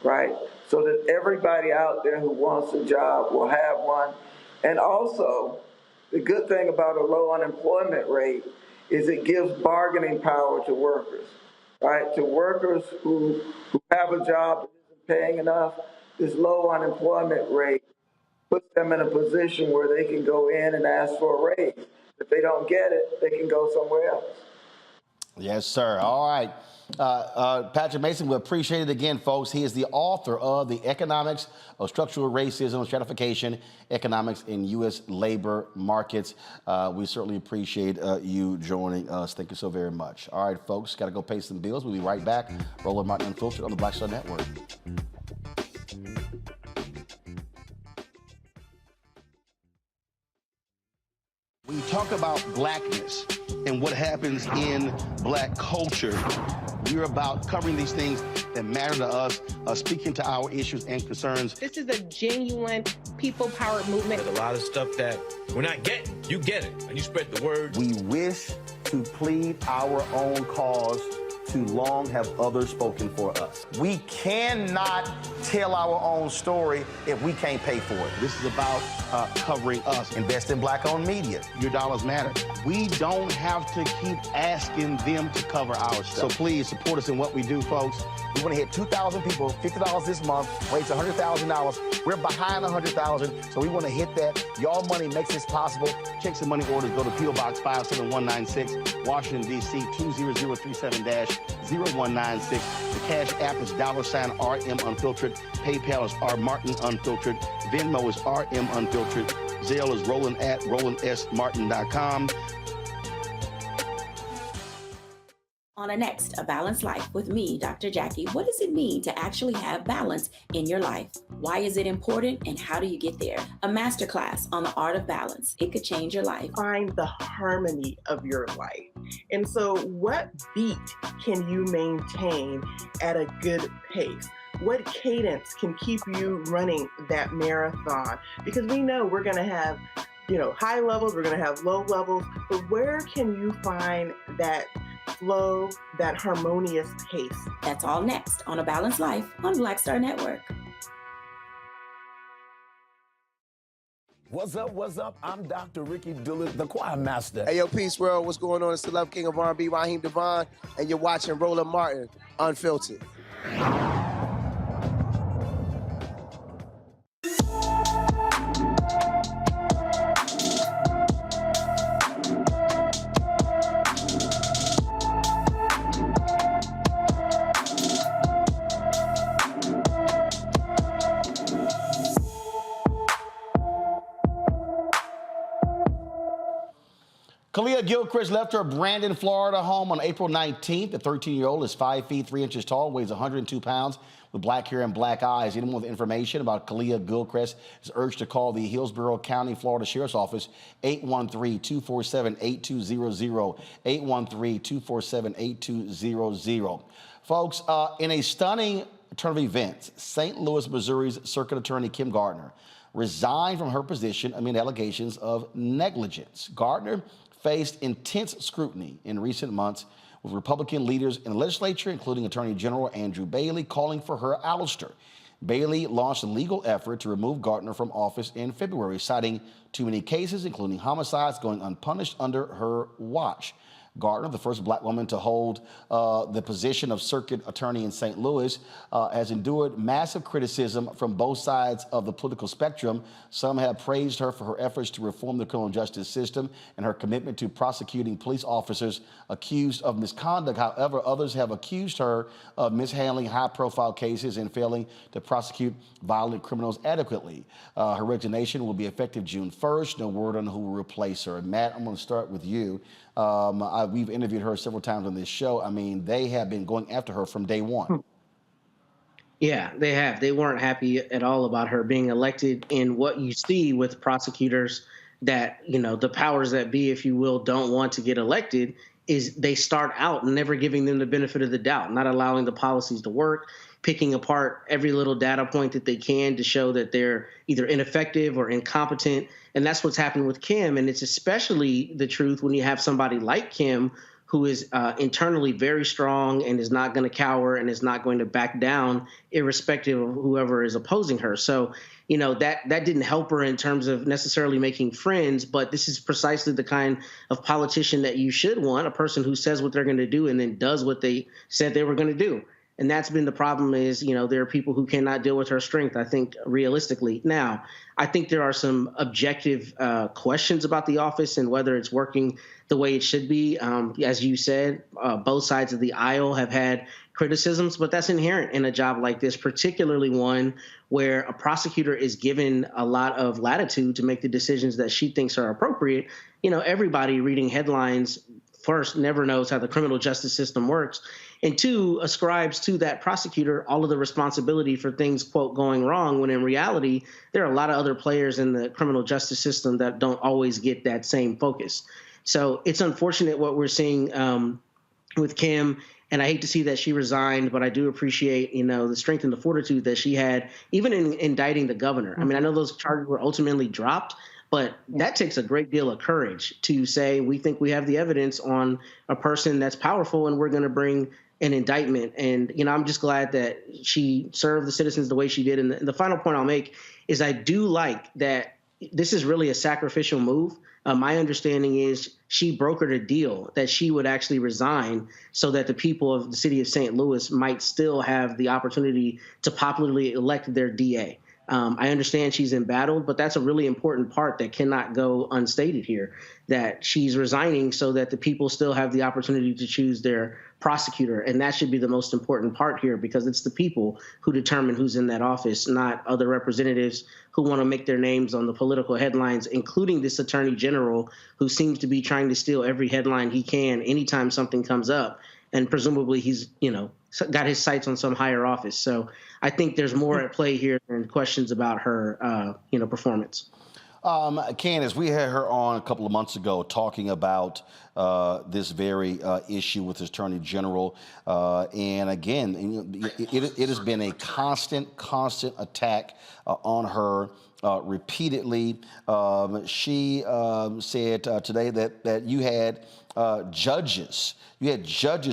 right? So that everybody out there who wants a job will have one. And also, the good thing about a low unemployment rate is it gives bargaining power to workers, right? To workers who have a job that isn't paying enough, this low unemployment rate puts them in a position where they can go in and ask for a raise. If they don't get it, they can go somewhere else. Yes, sir. All right. Patrick Mason, we appreciate it again, folks. He is the author of The Economics of Structural Racism and Stratification, Economics in U.S. Labor Markets. We certainly appreciate you joining us. Thank you so very much. All right, folks, got to go pay some bills. We'll be right back. Roland Martin Unfiltered on the Black Star Network. When you talk about blackness and what happens in black culture, we're about covering these things that matter to us, speaking to our issues and concerns. This is a genuine people-powered movement. There's a lot of stuff that we're not getting. You get it, and you spread the word. We wish to plead our own cause. Too long have others spoken for us. We cannot tell our own story if we can't pay for it. This is about covering us. Invest in black-owned media. Your dollars matter. We don't have to keep asking them to cover our stuff. So please support us in what we do, folks. We want to hit 2,000 people, $50 this month, raise $100,000. We're behind $100,000, so we want to hit that. Y'all money makes this possible. Check some money orders. Go to P.O. Box 57196, Washington, D.C. 20037-0196. The Cash App is $RM Unfiltered. PayPal is R Martin Unfiltered. Venmo is RM Unfiltered. Zelle is Roland at RolandSMartin.com. On a next, A Balanced Life with me, Dr. Jackie. What does it mean to actually have balance in your life? Why is it important and how do you get there? A masterclass on the art of balance. It could change your life. Find the harmony of your life. And so what beat can you maintain at a good pace? What cadence can keep you running that marathon? Because we know we're going to have, high levels, we're going to have low levels, but where can you find that flow, that harmonious pace? That's all next on A Balanced Life on Black Star Network. What's up? I'm Dr. Ricky Dillard, the choir master. Hey, yo, Peace World. What's going on? It's the Love King of R&B, Raheem Devon, and you're watching Roland Martin Unfiltered. Kalia Gilchrist left her Brandon, Florida home on April 19th. The 13-year-old is 5 feet 3 inches tall, weighs 102 pounds, with black hair and black eyes. Anyone with information about Kalia Gilchrist is urged to call the Hillsborough County, Florida Sheriff's Office, 813-247-8200, 813-247-8200. Folks, in a stunning turn of events, St. Louis, Missouri's Circuit Attorney Kim Gardner resigned from her position amid allegations of negligence. Gardner faced intense scrutiny in recent months, with Republican leaders in the legislature, including Attorney General Andrew Bailey, calling for her ouster. Bailey launched a legal effort to remove Gardner from office in February, citing too many cases, including homicides, going unpunished under her watch. Gardner, the first black woman to hold the position of circuit attorney in St. Louis, has endured massive criticism from both sides of the political spectrum. Some have praised her for her efforts to reform the criminal justice system and her commitment to prosecuting police officers accused of misconduct. However, others have accused her of mishandling high-profile cases and failing to prosecute violent criminals adequately. Her resignation will be effective June 1st. No word on who will replace her. Matt, I'm going to start with you. We've interviewed her several times on this show. I mean, they have been going after her from day one. Yeah, they have. They weren't happy at all about her being elected. And what you see with prosecutors that, you know, the powers that be, if you will, don't want to get elected is they start out never giving them the benefit of the doubt, not allowing the policies to work, picking apart every little data point that they can to show that they're either ineffective or incompetent. And that's what's happened with Kim. And it's especially the truth when you have somebody like Kim, who is internally very strong and is not going to cower and is not going to back down, irrespective of whoever is opposing her. So, you know, that didn't help her in terms of necessarily making friends, but this is precisely the kind of politician that you should want, a person who says what they're going to do and then does what they said they were going to do. And that's been the problem is, you know, there are people who cannot deal with her strength, I think, realistically. Now, I think there are some objective questions about the office and whether it's working the way it should be. As you said, both sides of the aisle have had criticisms, but that's inherent in a job like this, particularly one where a prosecutor is given a lot of latitude to make the decisions that she thinks are appropriate. You know, everybody reading headlines first never knows how the criminal justice system works, and two, ascribes to that prosecutor all of the responsibility for things, quote, going wrong, when in reality, there are a lot of other players in the criminal justice system that don't always get that same focus. So it's unfortunate what we're seeing with Kim, and I hate to see that she resigned, but I do appreciate, you know, the strength and the fortitude that she had, even in indicting the governor. I mean, I know those charges were ultimately dropped, but that takes a great deal of courage to say, we think we have the evidence on a person that's powerful and we're going to bring an indictment. And, you know, I'm just glad that she served the citizens the way she did. And the final point I'll make is I do like that this is really a sacrificial move. My understanding is she brokered a deal that she would actually resign so that the people of the city of St. Louis might still have the opportunity to popularly elect their DA. I understand she's embattled, but that's a really important part that cannot go unstated here, that she's resigning so that the people still have the opportunity to choose their prosecutor. And that should be the most important part here, because it's the people who determine who's in that office, not other representatives who want to make their names on the political headlines, including this attorney general who seems to be trying to steal every headline he can anytime something comes up. And presumably he's, you know, got his sights on some higher office. So I think there's more at play here than questions about her, you know, performance. Candace, we had her on a couple of months ago talking about this very issue with the Attorney General. And again, it has been a constant attack on her repeatedly. She said today that you had judges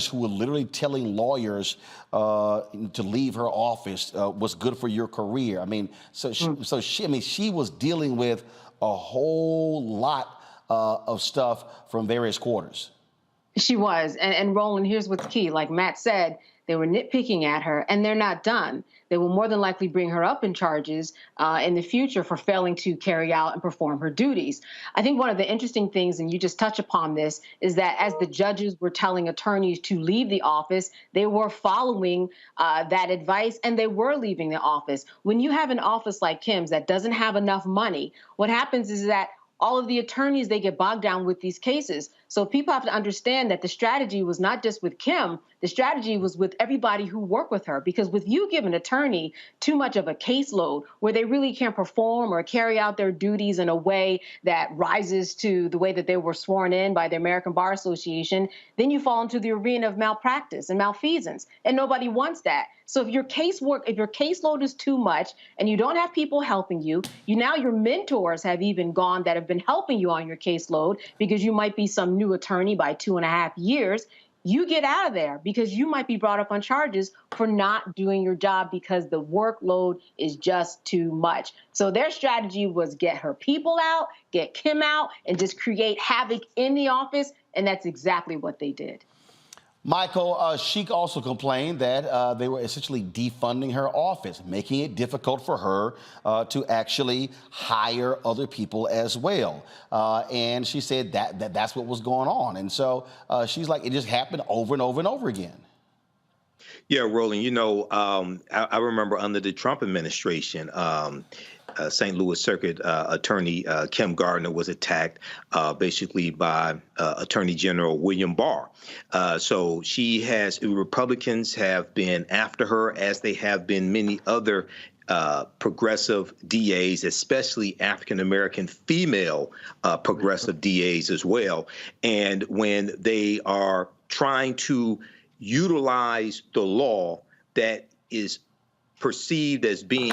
who were literally telling lawyers to leave her office was good for your career. I mean, she was dealing with a whole lot of stuff from various quarters. She was. And Roland, here's what's key. Like Matt said, they were nitpicking at her, and they're not done. They will more than likely bring her up in charges in the future for failing to carry out and perform her duties. I think one of the interesting things, and you just touch upon this, is that as the judges were telling attorneys to leave the office, they were following that advice, and they were leaving the office. When you have an office like Kim's that doesn't have enough money, what happens is that all of the attorneys, they get bogged down with these cases. So people have to understand that the strategy was not just with Kim, the strategy was with everybody who worked with her. Because with you give an attorney too much of a caseload where they really can't perform or carry out their duties in a way that rises to the way that they were sworn in by the American Bar Association, then you fall into the arena of malpractice and malfeasance. And nobody wants that. So if your caseload is too much and you don't have people helping you, now your mentors have even gone that have been helping you on your caseload because you might be some new attorney by 2.5 years, you get out of there because you might be brought up on charges for not doing your job because the workload is just too much. So their strategy was get her people out, get Kim out, and just create havoc in the office, and that's exactly what they did. Michael, Sheik also complained that they were essentially defunding her office, making it difficult for her to actually hire other people as well. And she said that's what was going on. And so she's like, it just happened over and over and over again. Yeah, Roland, I remember under the Trump administration, St. Louis Circuit Attorney Kim Gardner was attacked basically by Attorney General William Barr. So Republicans have been after her, as they have been many other progressive DAs, especially African-American female progressive DAs as well. And when they are trying to utilize the law that is perceived as being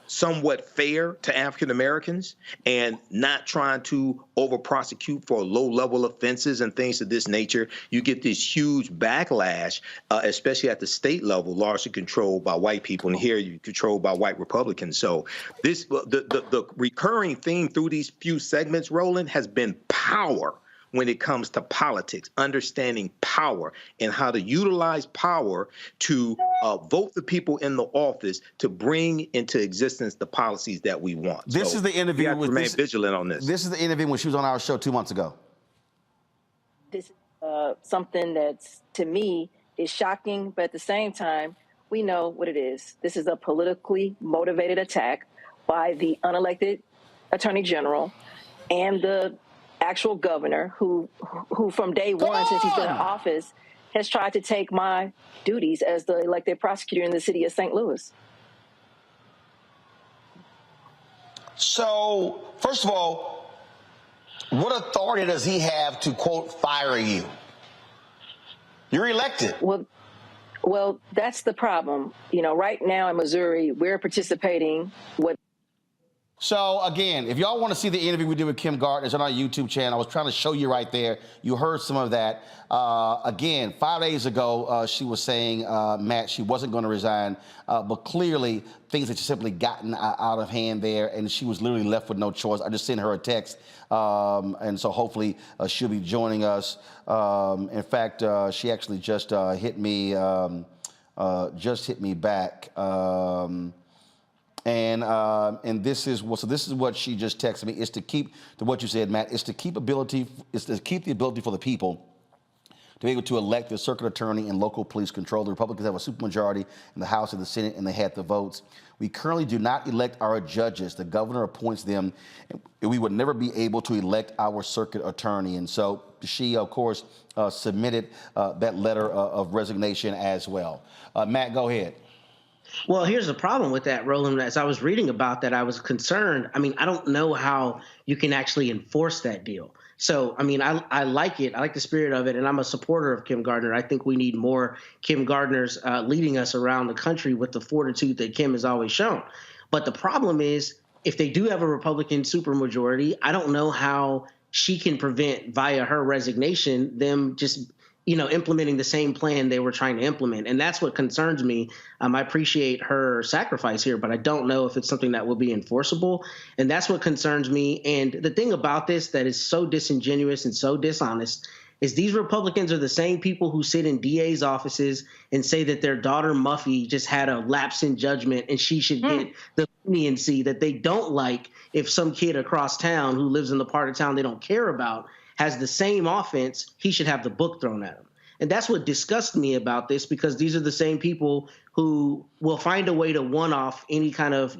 somewhat fair to African Americans, and not trying to over-prosecute for low-level offenses and things of this nature, you get this huge backlash, especially at the state level, largely controlled by white people, and here you're controlled by white Republicans. So the recurring theme through these few segments, Roland, has been power. When it comes to politics, understanding power and how to utilize power to vote the people in the office to bring into existence the policies that we want. This is the interview. We have to remain vigilant on this. This is the interview when she was on our show 2 months ago. This is something that's, to me, is shocking, but at the same time, we know what it is. This is a politically motivated attack by the unelected Attorney General and the actual governor who from day one, since he's been in office, has tried to take my duties as the elected prosecutor in the city of St. Louis. So, first of all, what authority does he have to, quote, fire you? You're elected. Well, that's the problem. Right now in Missouri, we're participating with. So, again, if y'all want to see the interview we did with Kim Gardner, it's on our YouTube channel. I was trying to show you right there. You heard some of that. Again, 5 days ago, she was saying, Matt, she wasn't going to resign. But clearly, things had simply gotten out of hand there, and she was literally left with no choice. I just sent her a text, and so hopefully she'll be joining us. In fact, she actually just hit me back. And this is what she just texted me. It's to keep, to what you said, Matt, it's to keep the ability for the people to be able to elect the circuit attorney and local police control. The Republicans have a supermajority in the House and the Senate, and they had the votes. We currently do not elect our judges. The governor appoints them. We would never be able to elect our circuit attorney. And so she, of course, submitted that letter of resignation as well. Matt, go ahead. Well, here's the problem with that, Roland. As I was reading about that, I was concerned. I mean, I don't know how you can actually enforce that deal. So, I mean, I like it. I like the spirit of it, and I'm a supporter of Kim Gardner. I think we need more Kim Gardners leading us around the country with the fortitude that Kim has always shown. But the problem is, if they do have a Republican supermajority, I don't know how she can prevent, via her resignation, them just implementing the same plan they were trying to implement. And that's what concerns me. I appreciate her sacrifice here, but I don't know if it's something that will be enforceable. And that's what concerns me. And the thing about this that is so disingenuous and so dishonest is these Republicans are the same people who sit in DA's offices and say that their daughter Muffy just had a lapse in judgment and she should get the leniency that they don't like if some kid across town who lives in the part of town they don't care about has the same offense, he should have the book thrown at him. And that's what disgusts me about this, because these are the same people who will find a way to one-off any kind of,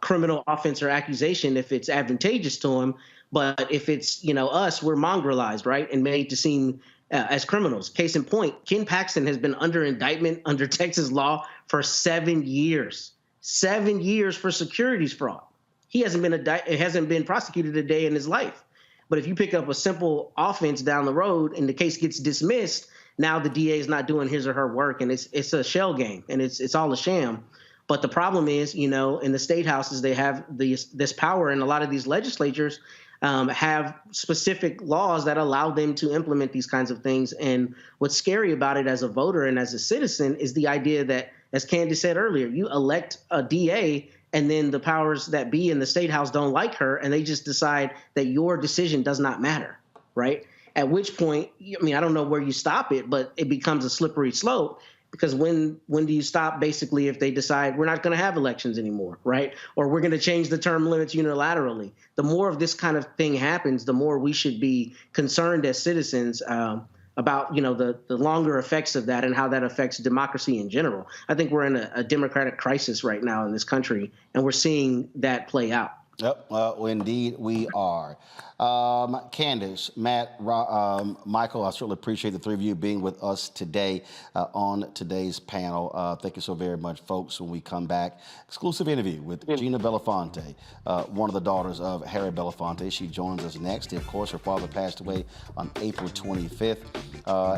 criminal offense or accusation if it's advantageous to them. But if it's, us, we're mongrelized, right, and made to seem as criminals. Case in point, Ken Paxton has been under indictment under Texas law for 7 years. 7 years for securities fraud. He hasn't been prosecuted a day in his life. But if you pick up a simple offense down the road and the case gets dismissed, now the DA is not doing his or her work, and it's a shell game, and it's all a sham. But the problem is, in the state houses, they have this power, and a lot of these legislatures have specific laws that allow them to implement these kinds of things. And what's scary about it as a voter and as a citizen is the idea that, as Candace said earlier, you elect a DA and then the powers that be in the state house don't like her, and they just decide that your decision does not matter, right? At which point, I don't know where you stop it, but it becomes a slippery slope, because when do you stop, basically, if they decide we're not going to have elections anymore, right? Or we're going to change the term limits unilaterally. The more of this kind of thing happens, the more we should be concerned as citizens about, the longer effects of that and how that affects democracy in general. I think we're in a democratic crisis right now in this country, and we're seeing that play out. Yep, indeed we are. Candace, Matt, Michael, I certainly appreciate the three of you being with us today on today's panel. Thank you so very much, folks. When we come back, exclusive interview with Gina Belafonte, one of the daughters of Harry Belafonte. She joins us next. Of course, her father passed away on April 25th,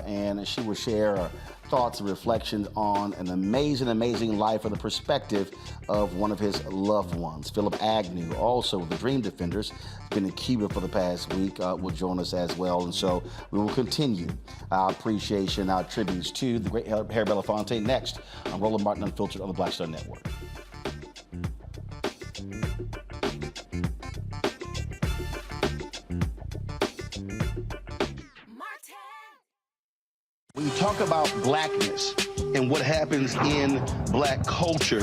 and she will share thoughts and reflections on an amazing life from the perspective of one of his loved ones. Philip Agnew, also the Dream Defenders, been in Cuba for the past week, will join us as well. And so we will continue our appreciation, our tributes to the great Harry Belafonte next on Roland Martin Unfiltered on the Black Star Network. When you talk about blackness and what happens in black culture,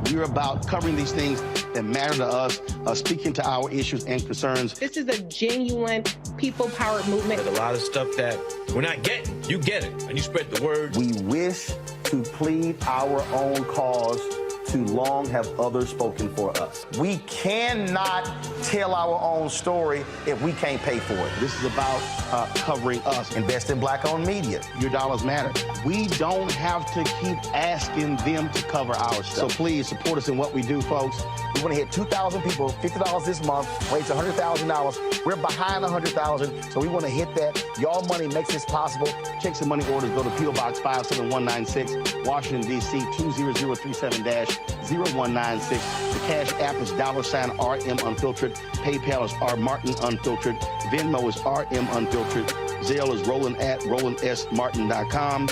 we're about covering these things that matter to us, speaking to our issues and concerns. This is a genuine people-powered movement. There's a lot of stuff that we're not getting. You get it, and you spread the word. We wish to plead our own cause. Too long have others spoken for us. We cannot tell our own story if we can't pay for it. This is about covering us. Invest in black-owned media. Your dollars matter. We don't have to keep asking them to cover our stuff. So please support us in what we do, folks. We want to hit 2,000 people, $50 this month, raise $100,000. We're behind 100,000, so we want to hit that. Y'all money makes this possible. Check some money orders. Go to P.O. Box 57196, Washington, D.C. 20037-0196. The Cash App is $RM Unfiltered. PayPal is R Martin Unfiltered. Venmo is RM Unfiltered. Zelle is Roland at RolandSMartin.com.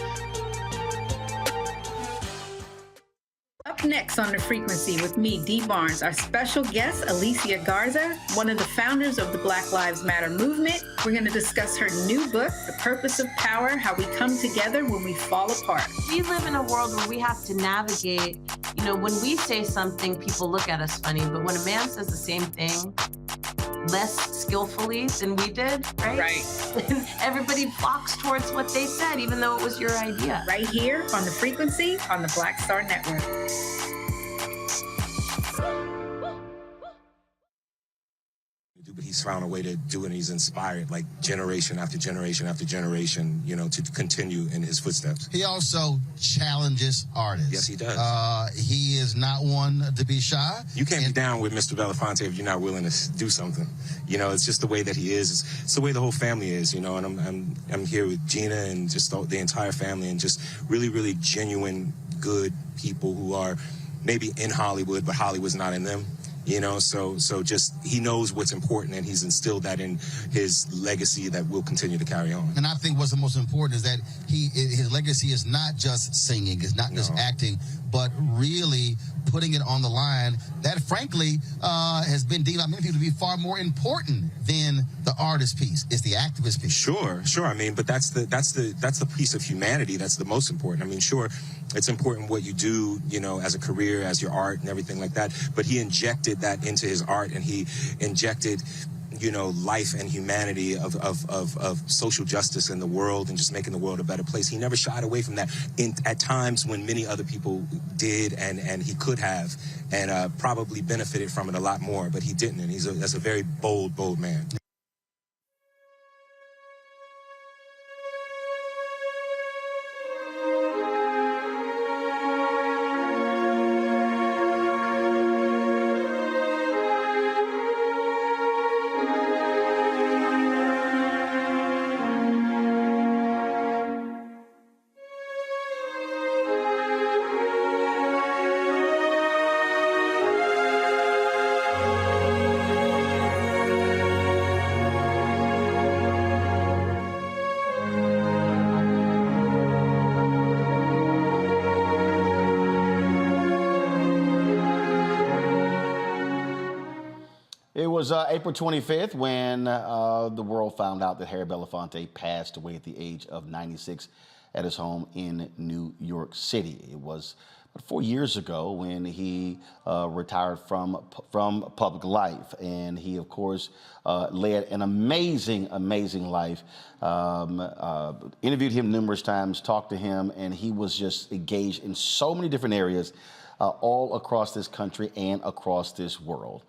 Up next on The Frequency with me, Dee Barnes, our special guest, Alicia Garza, one of the founders of the Black Lives Matter movement. We're going to discuss her new book, The Purpose of Power, How We Come Together When We Fall Apart. We live in a world where we have to navigate, when we say something, people look at us funny, but when a man says the same thing less skillfully than we did, right? Right. Everybody flocks towards what they said, even though it was your idea. Right here on The Frequency on the Black Star Network. But he's found a way to do it, and he's inspired like generation after generation after generation, to continue in his footsteps. He also challenges artists. Yes, he does. He is not one to be shy. You can't be down with Mr. Belafonte if you're not willing to do something. It's just the way that he is. It's the way the whole family is, and I'm here with Gina and just the entire family, and just really, really genuine, good people who are maybe in Hollywood, but Hollywood's not in them. So just he knows what's important, and he's instilled that in his legacy that will continue to carry on. And I think what's the most important is that his legacy is not just singing, it's not just acting, but really putting it on the line that frankly has been deemed by many people to be far more important than the artist piece. It's the activist piece. Sure. But that's the piece of humanity that's the most important. Sure, it's important what you do, as a career, as your art and everything like that. But he injected that into his art, and he injected life and humanity of social justice in the world and just making the world a better place. He never shied away from that at times when many other people did, and he could have, and probably benefited from it a lot more, but he didn't, and that's a very bold man. It was April 25th when the world found out that Harry Belafonte passed away at the age of 96 at his home in New York City. It was 4 years ago when he retired from public life, and he, of course, led an amazing life. Interviewed him numerous times, talked to him, and he was just engaged in so many different areas all across this country and across this world.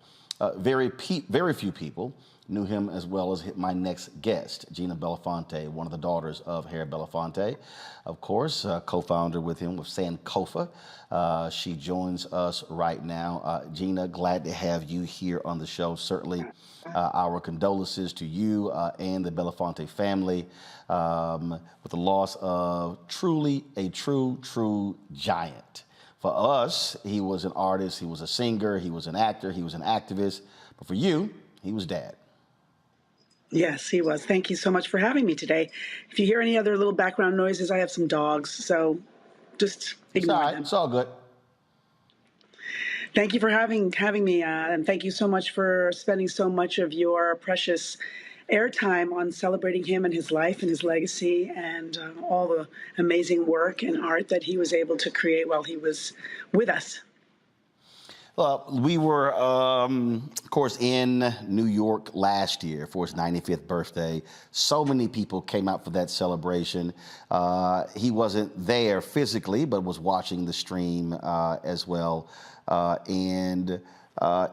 Very few people knew him as well as my next guest, Gina Belafonte, one of the daughters of Harry Belafonte, of course, co-founder with him with Sankofa. She joins us right now. Gina, glad to have you here on the show. Certainly our condolences to you and the Belafonte family with the loss of truly a true giant. For us, he was an artist, he was a singer, he was an actor, he was an activist. But for you, he was dad. Yes, he was. Thank you so much for having me today. If you hear any other little background noises, I have some dogs, so just ignore them. It's all good. Thank you for having me, and thank you so much for spending so much of your precious airtime on celebrating him and his life and his legacy and all the amazing work and art that he was able to create while he was with us. Well, we were, of course, in New York last year for his 95th birthday. So many people came out for that celebration. He wasn't there physically, but was watching the stream as well.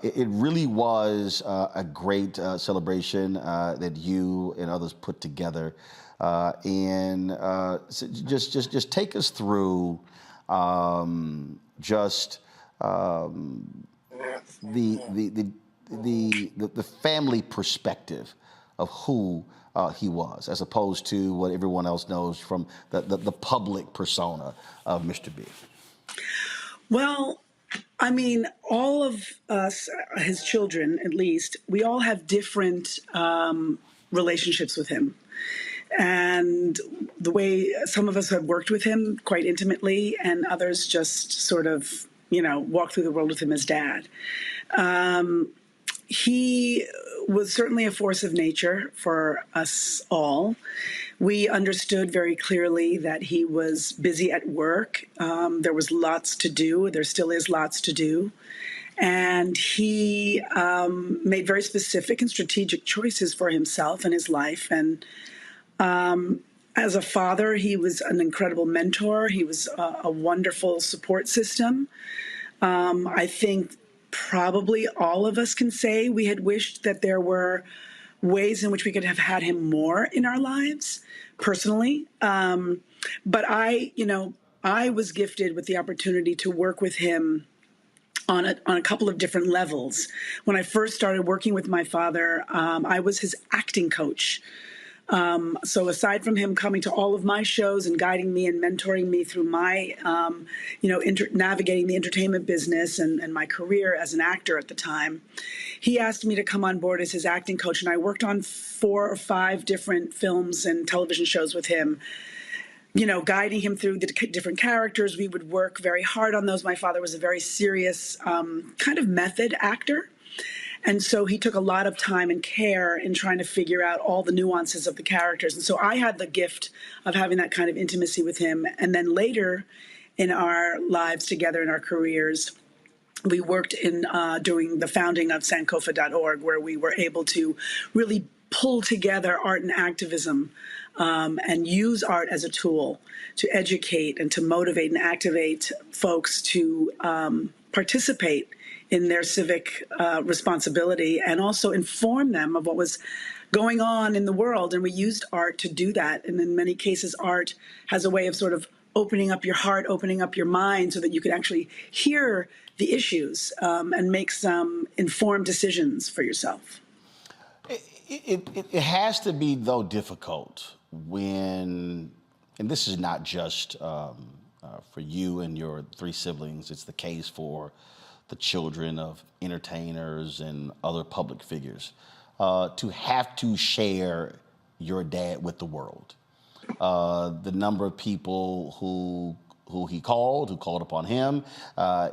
It really was a great celebration that you and others put together. Just take us through the family perspective of who he was, as opposed to what everyone else knows from the public persona of Mr. B. Well, I mean, all of us, his children at least, we all have different relationships with him. And the way some of us have worked with him quite intimately, and others just sort of, walk through the world with him as dad. He was certainly a force of nature for us all. We understood very clearly that he was busy at work. There was lots to do. There still is lots to do. And he made very specific and strategic choices for himself and his life. And as a father, he was an incredible mentor. He was a wonderful support system. I think probably all of us can say we had wished that there were ways in which we could have had him more in our lives personally. But I was gifted with the opportunity to work with him on a couple of different levels. When I first started working with my father, I was his acting coach. So aside from him coming to all of my shows and guiding me and mentoring me through my, navigating the entertainment business and my career as an actor at the time, he asked me to come on board as his acting coach. And I worked on 4 or 5 different films and television shows with him, guiding him through the different characters. We would work very hard on those. My father was a very serious kind of method actor. And so he took a lot of time and care in trying to figure out all the nuances of the characters. And so I had the gift of having that kind of intimacy with him. And then later in our lives together, in our careers, we worked in during the founding of Sankofa.org, where we were able to really pull together art and activism and use art as a tool to educate and to motivate and activate folks to participate in their civic responsibility and also inform them of what was going on in the world. And we used art to do that. And in many cases, art has a way of sort of opening up your heart, opening up your mind so that you can actually hear the issues and make some informed decisions for yourself. It has to be, though, difficult when, and this is not just for you and your 3 siblings, it's the case for the children of entertainers and other public figures, to have to share your dad with the world. The number of people who he called, who called upon him.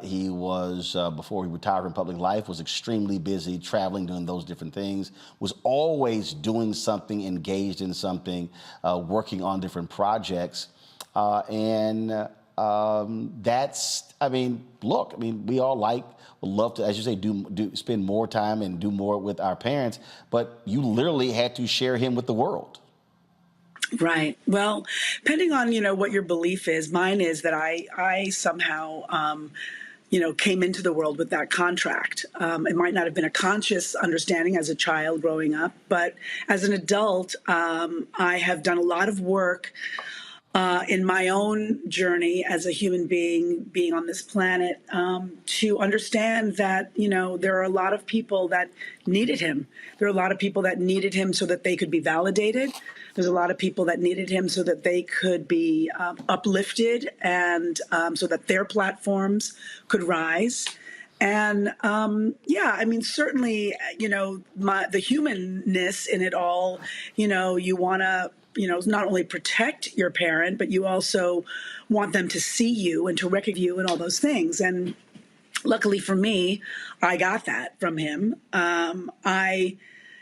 He was, before he retired from public life, was extremely busy traveling, doing those different things, was always doing something, engaged in something, working on different projects. That's, I mean, look, I mean, we all would love to, as you say, spend more time and do more with our parents, but you literally had to share him with the world. Right. Well, depending on, what your belief is, mine is that I somehow, came into the world with that contract. It might not have been a conscious understanding as a child growing up, but as an adult, I have done a lot of work in my own journey as a human being on this planet, to understand that, there are a lot of people that needed him. There are a lot of people that needed him so that they could be validated. There's a lot of people that needed him so that they could be uplifted and so that their platforms could rise. And certainly, the humanness in it all, you want to, not only protect your parent, but you also want them to see you and to recognize you and all those things. And luckily for me, I got that from him. I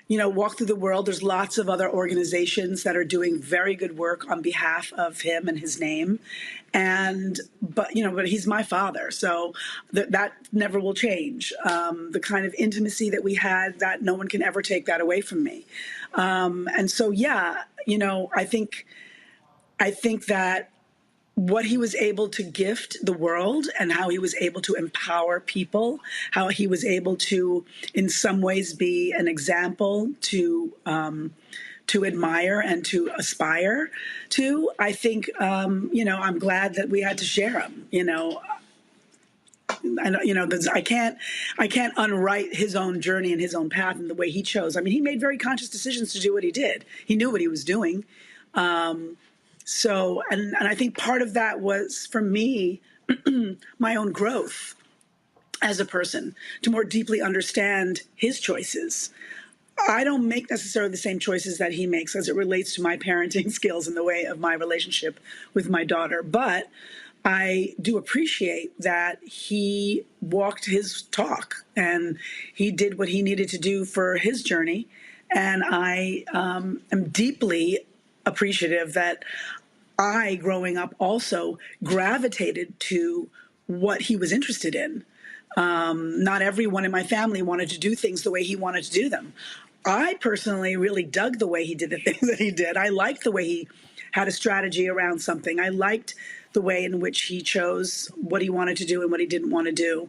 walk through the world. There's lots of other organizations that are doing very good work on behalf of him and his name. But he's my father. So that never will change. The kind of intimacy that we had, that no one can ever take that away from me. I think that what he was able to gift the world and how he was able to empower people, how he was able to, in some ways, be an example to admire and to aspire to. I think, I'm glad that we had to share him. I can't unwrite his own journey and his own path and the way he chose. I mean, he made very conscious decisions to do what he did. He knew what he was doing. And I think part of that was, for me, my own growth as a person, to more deeply understand his choices. I don't make necessarily the same choices that he makes as it relates to my parenting skills in the way of my relationship with my daughter. But I do appreciate that he walked his talk and he did what he needed to do for his journey. And I am deeply appreciative that I, growing up, also gravitated to what he was interested in. Not everyone in my family wanted to do things the way he wanted to do them. I personally really dug the way he did the things that he did. I liked the way he had a strategy around something. I liked the way in which he chose what he wanted to do and what he didn't want to do.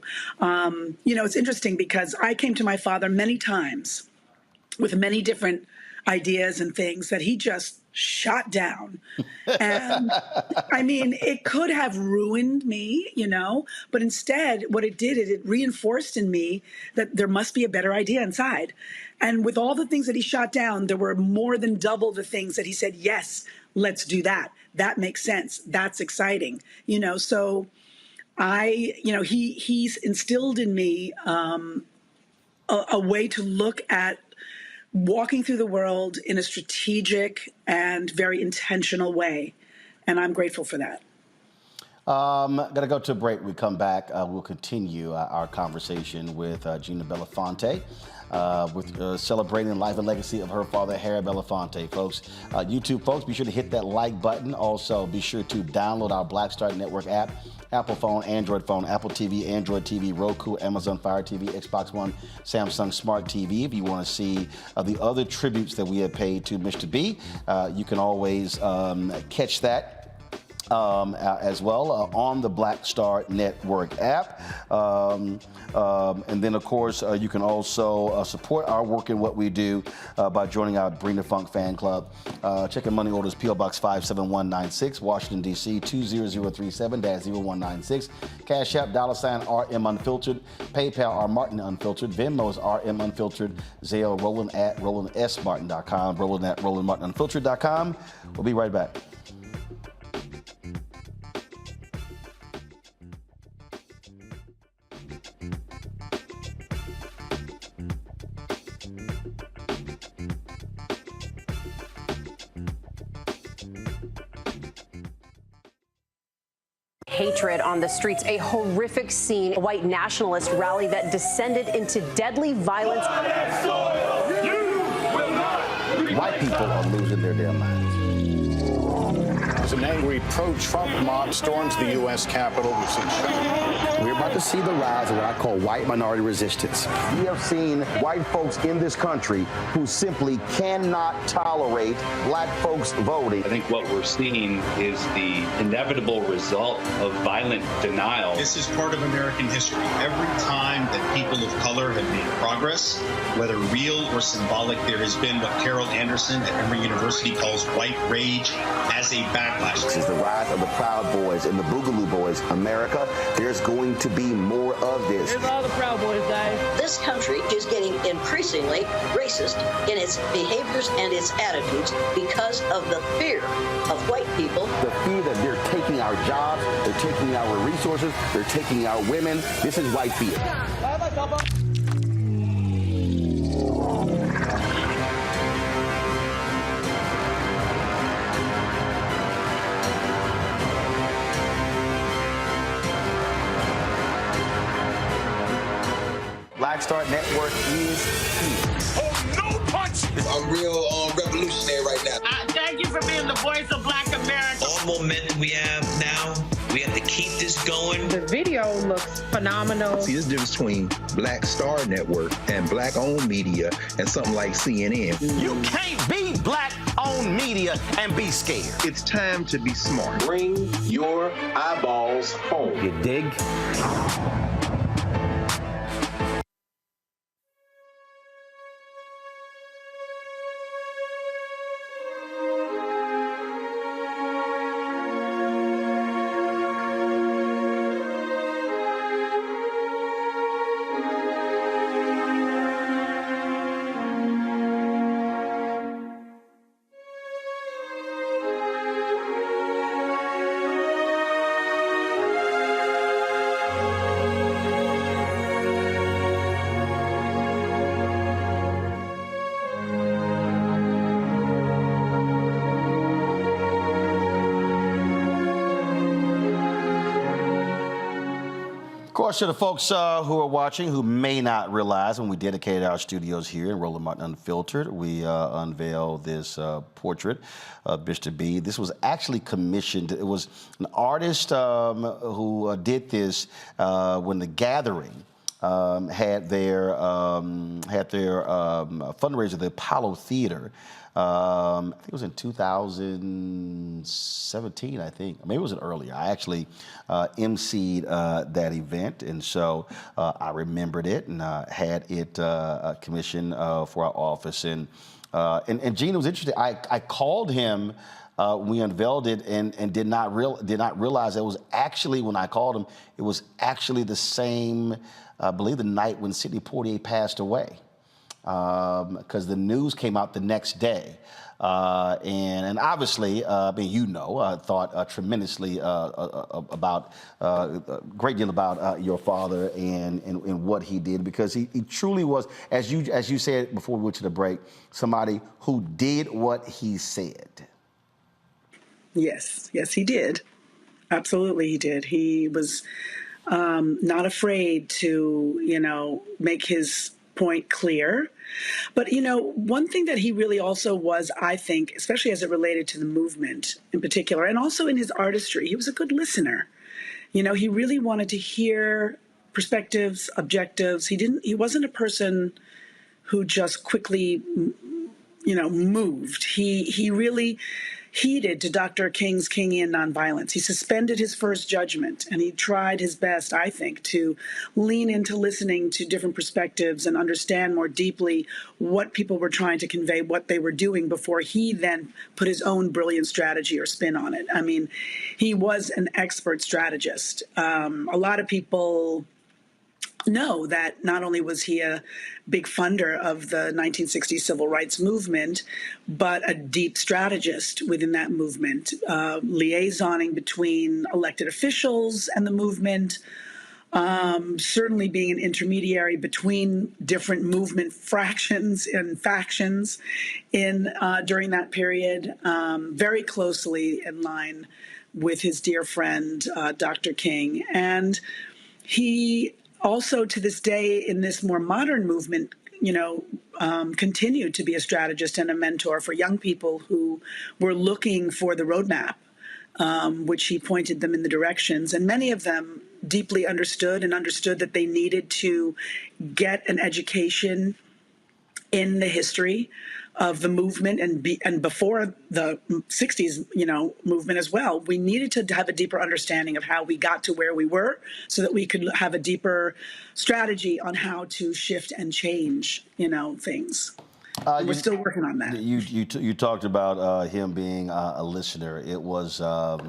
It's interesting because I came to my father many times with many different ideas and things that he just shot down. And it could have ruined me, but instead what it did is it reinforced in me that there must be a better idea inside. And with all the things that he shot down, there were more than double the things that he said, yes, let's do that. That makes sense. That's exciting. So he's instilled in me a way to look at walking through the world in a strategic and very intentional way. And I'm grateful for that. Gotta go to a break. We come back. We'll continue our conversation with Gina Belafonte, with celebrating the life and legacy of her father, Harry Belafonte. Folks, YouTube folks, be sure to hit that like button. Also, be sure to download our Black Star Network app. Apple phone, Android phone, Apple TV, Android TV, Roku, Amazon Fire TV, Xbox One, Samsung Smart TV. If you want to see the other tributes that we have paid to Mr. B, you can always catch that as well on the Black Star Network app. And then, of course, you can also support our work in what we do by joining our Bring the Funk fan club. Checking money orders, P.O. Box 57196, Washington, D.C. 20037-0196. Cash App, $RM Unfiltered. PayPal, R Martin Unfiltered. Venmo is RM Unfiltered. Zelle, Roland at RolandSMartin.com. Roland at RolandMartinUnfiltered.com. We'll be right back. Hatred on the streets, a horrific scene, a white nationalist rally that descended into deadly violence. White people are losing their damn minds. An angry pro-Trump mob storms the U.S. Capitol. We're about to see the rise of what I call white minority resistance. We have seen white folks in this country who simply cannot tolerate black folks voting. I think what we're seeing is the inevitable result of violent denial. This is part of American history. Every time that people of color have made progress, whether real or symbolic, there has been what Carol Anderson at Emory University calls white rage as a backlash. This is the rise of the Proud Boys and the Boogaloo Boys. America, there's going to be more of this. Here's all the Proud Boys, guys. This country is getting increasingly racist in its behaviors and its attitudes because of the fear of white people. The fear that they're taking our jobs, they're taking our resources, they're taking our women. This is white fear. Black Star Network is here. Oh, no punch! I'm real revolutionary right now. Thank you for being the voice of Black America. All momentum we have now, we have to keep this going. The video looks phenomenal. See, there's a difference between Black Star Network and black-owned media and something like CNN. You can't be black-owned media and be scared. It's time to be smart. Bring your eyeballs home. You dig? Of course, to the folks who are watching who may not realize, when we dedicated our studios here in Roland Martin Unfiltered, we unveiled this portrait of Mr. B. This was actually commissioned. It was an artist who did this when The Gathering had their fundraiser, the Apollo Theater. I think it was in 2017, I think. Maybe it was earlier. I actually emceed that event, and so I remembered it and had it commissioned for our office. And Gina was interested. I called him when we unveiled it and did not realize it was actually, when I called him, it was actually the same, I believe, the night when Sidney Poitier passed away. Because the news came out the next day. And obviously, thought tremendously about, a great deal about your father and what he did, because he truly was, as you said before we went to the break, somebody who did what he said. Yes, he did. Absolutely, he did. He was not afraid to, make his point clear. But, one thing that he really also was, I think, especially as it related to the movement in particular, and also in his artistry, he was a good listener. He really wanted to hear perspectives, objectives. He wasn't a person who just quickly, moved. He really heeded to Dr. King's Kingian nonviolence. He suspended his first judgment, and he tried his best, I think, to lean into listening to different perspectives and understand more deeply what people were trying to convey, what they were doing, before he then put his own brilliant strategy or spin on it. I mean, he was an expert strategist. A lot of people know that not only was he a big funder of the 1960s civil rights movement, but a deep strategist within that movement, liaisoning between elected officials and the movement, certainly being an intermediary between different movement fractions and factions during that period, very closely in line with his dear friend, Dr. King. And he also, to this day, in this more modern movement, continued to be a strategist and a mentor for young people who were looking for the roadmap, which he pointed them in the directions. And many of them deeply understood that they needed to get an education in the history of the movement and before the 60s, movement as well. We needed to have a deeper understanding of how we got to where we were so that we could have a deeper strategy on how to shift and change, things. We're still working on that. You talked about him being a listener. It was, I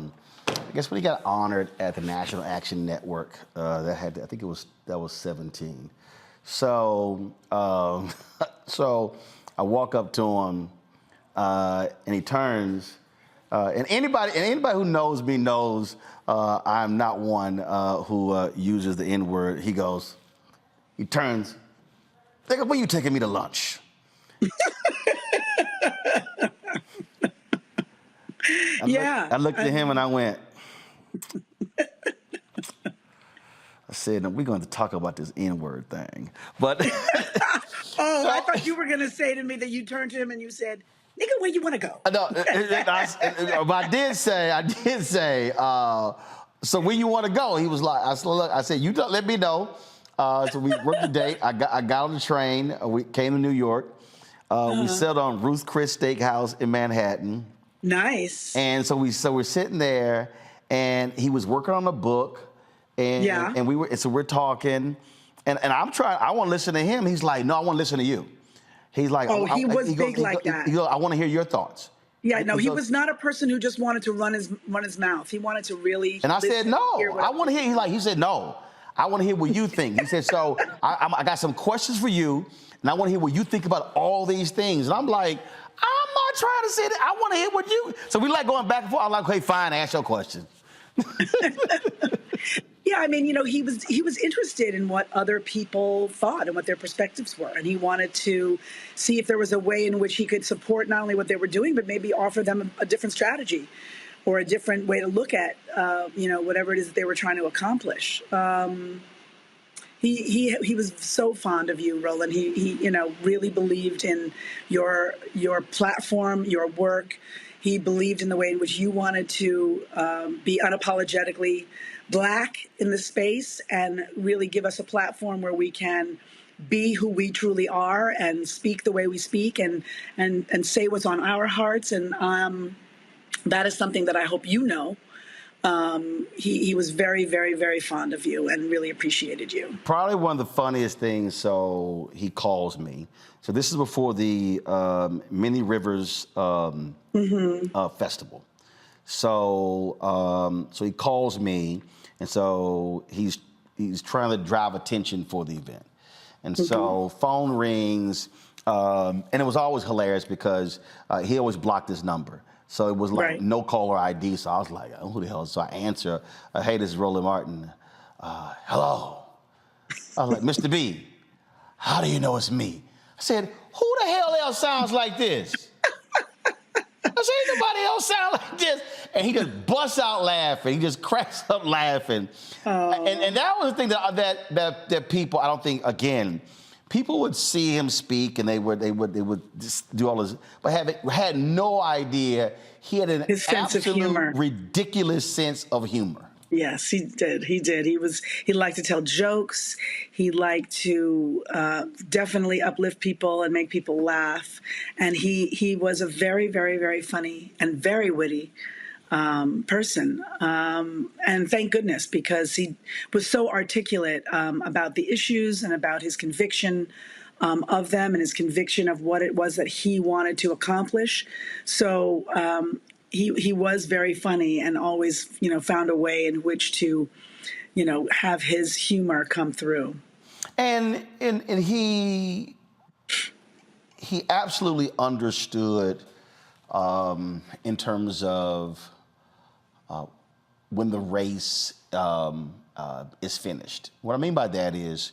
guess, when he got honored at the National Action Network, that was 17. So, I walk up to him, and he turns, and anybody who knows me knows I'm not one who uses the N-word. He turns, "Nigga, when you taking me to lunch?" I looked at him and I went, I said, "No, we're going to talk about this N-word thing." But I thought you were going to say to me that you turned to him and you said, "Nigga, where you want to go?" No, but I did say, so where you want to go? He was like, I said, you don't let me know. So we worked the date. I got on the train. We came to New York. We settled on Ruth Chris Steakhouse in Manhattan. Nice. And so we're sitting there, and he was working on a book, and we're talking, and I want to listen to him. He's like, "No, I want to listen to you." He's like, he was big like that. I want to hear your thoughts. Yeah, no, he was not a person who just wanted to run his mouth. He wanted to really. And I said, "No, I want to hear." He said, "No, I want to hear what you think." He said, "So I got some questions for you, and I want to hear what you think about all these things." And I'm like, "I'm not trying to say that. I want to hear what you." So we like going back and forth. I'm like, "Okay, fine, ask your question." Yeah, I mean, he was interested in what other people thought and what their perspectives were, and he wanted to see if there was a way in which he could support not only what they were doing, but maybe offer them a different strategy or a different way to look at, whatever it is that they were trying to accomplish. He was so fond of you, Roland. He really believed in your platform, your work. He believed in the way in which you wanted to be unapologetically Black in the space and really give us a platform where we can be who we truly are and speak the way we speak and say what's on our hearts. And that is something that I hope you know. He was very, very, very fond of you and really appreciated you. Probably one of the funniest things, so he calls me. So this is before the Many Rivers Festival. So he calls me, and so he's trying to drive attention for the event. And so phone rings, and it was always hilarious because he always blocked his number. So it was like no caller ID. So I was like, "Oh, who the hell?" So I answer, "Hey, this is Roland Martin. Hello." I was like, "Mr. B, how do you know it's me?" I said, "Who the hell else sounds like this?" I said, "Ain't nobody else sound like this." And he just busts out laughing. He just cracks up laughing. And that was the thing that people, I don't think, again, people would see him speak and they would just do all this, but had no idea he had an His sense of humor. ridiculous sense of humor. Yes, he did. He did. He liked to tell jokes. He liked to definitely uplift people and make people laugh. And he was a very, very, very funny and very witty person. And thank goodness, because he was so articulate about the issues and about his conviction of them and his conviction of what it was that he wanted to accomplish. So he was very funny and always, found a way in which to, have his humor come through. And he absolutely understood in terms of when the race is finished. What I mean by that is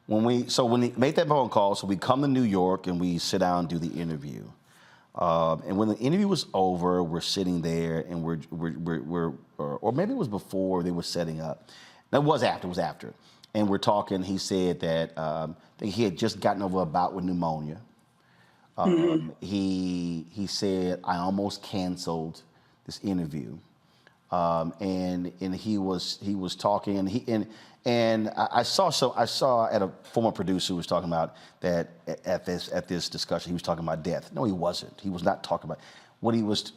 when he made that phone call, so we come to New York and we sit down and do the interview. And when the interview was over, we're sitting there and or maybe it was before they were setting up. That was after. It was after. And we're talking. He said that he had just gotten over a bout with pneumonia. He said, I almost canceled this interview. And he was talking and I saw at a former producer who was talking about that at this discussion he was talking about death. No, he wasn't. He was not talking about what he was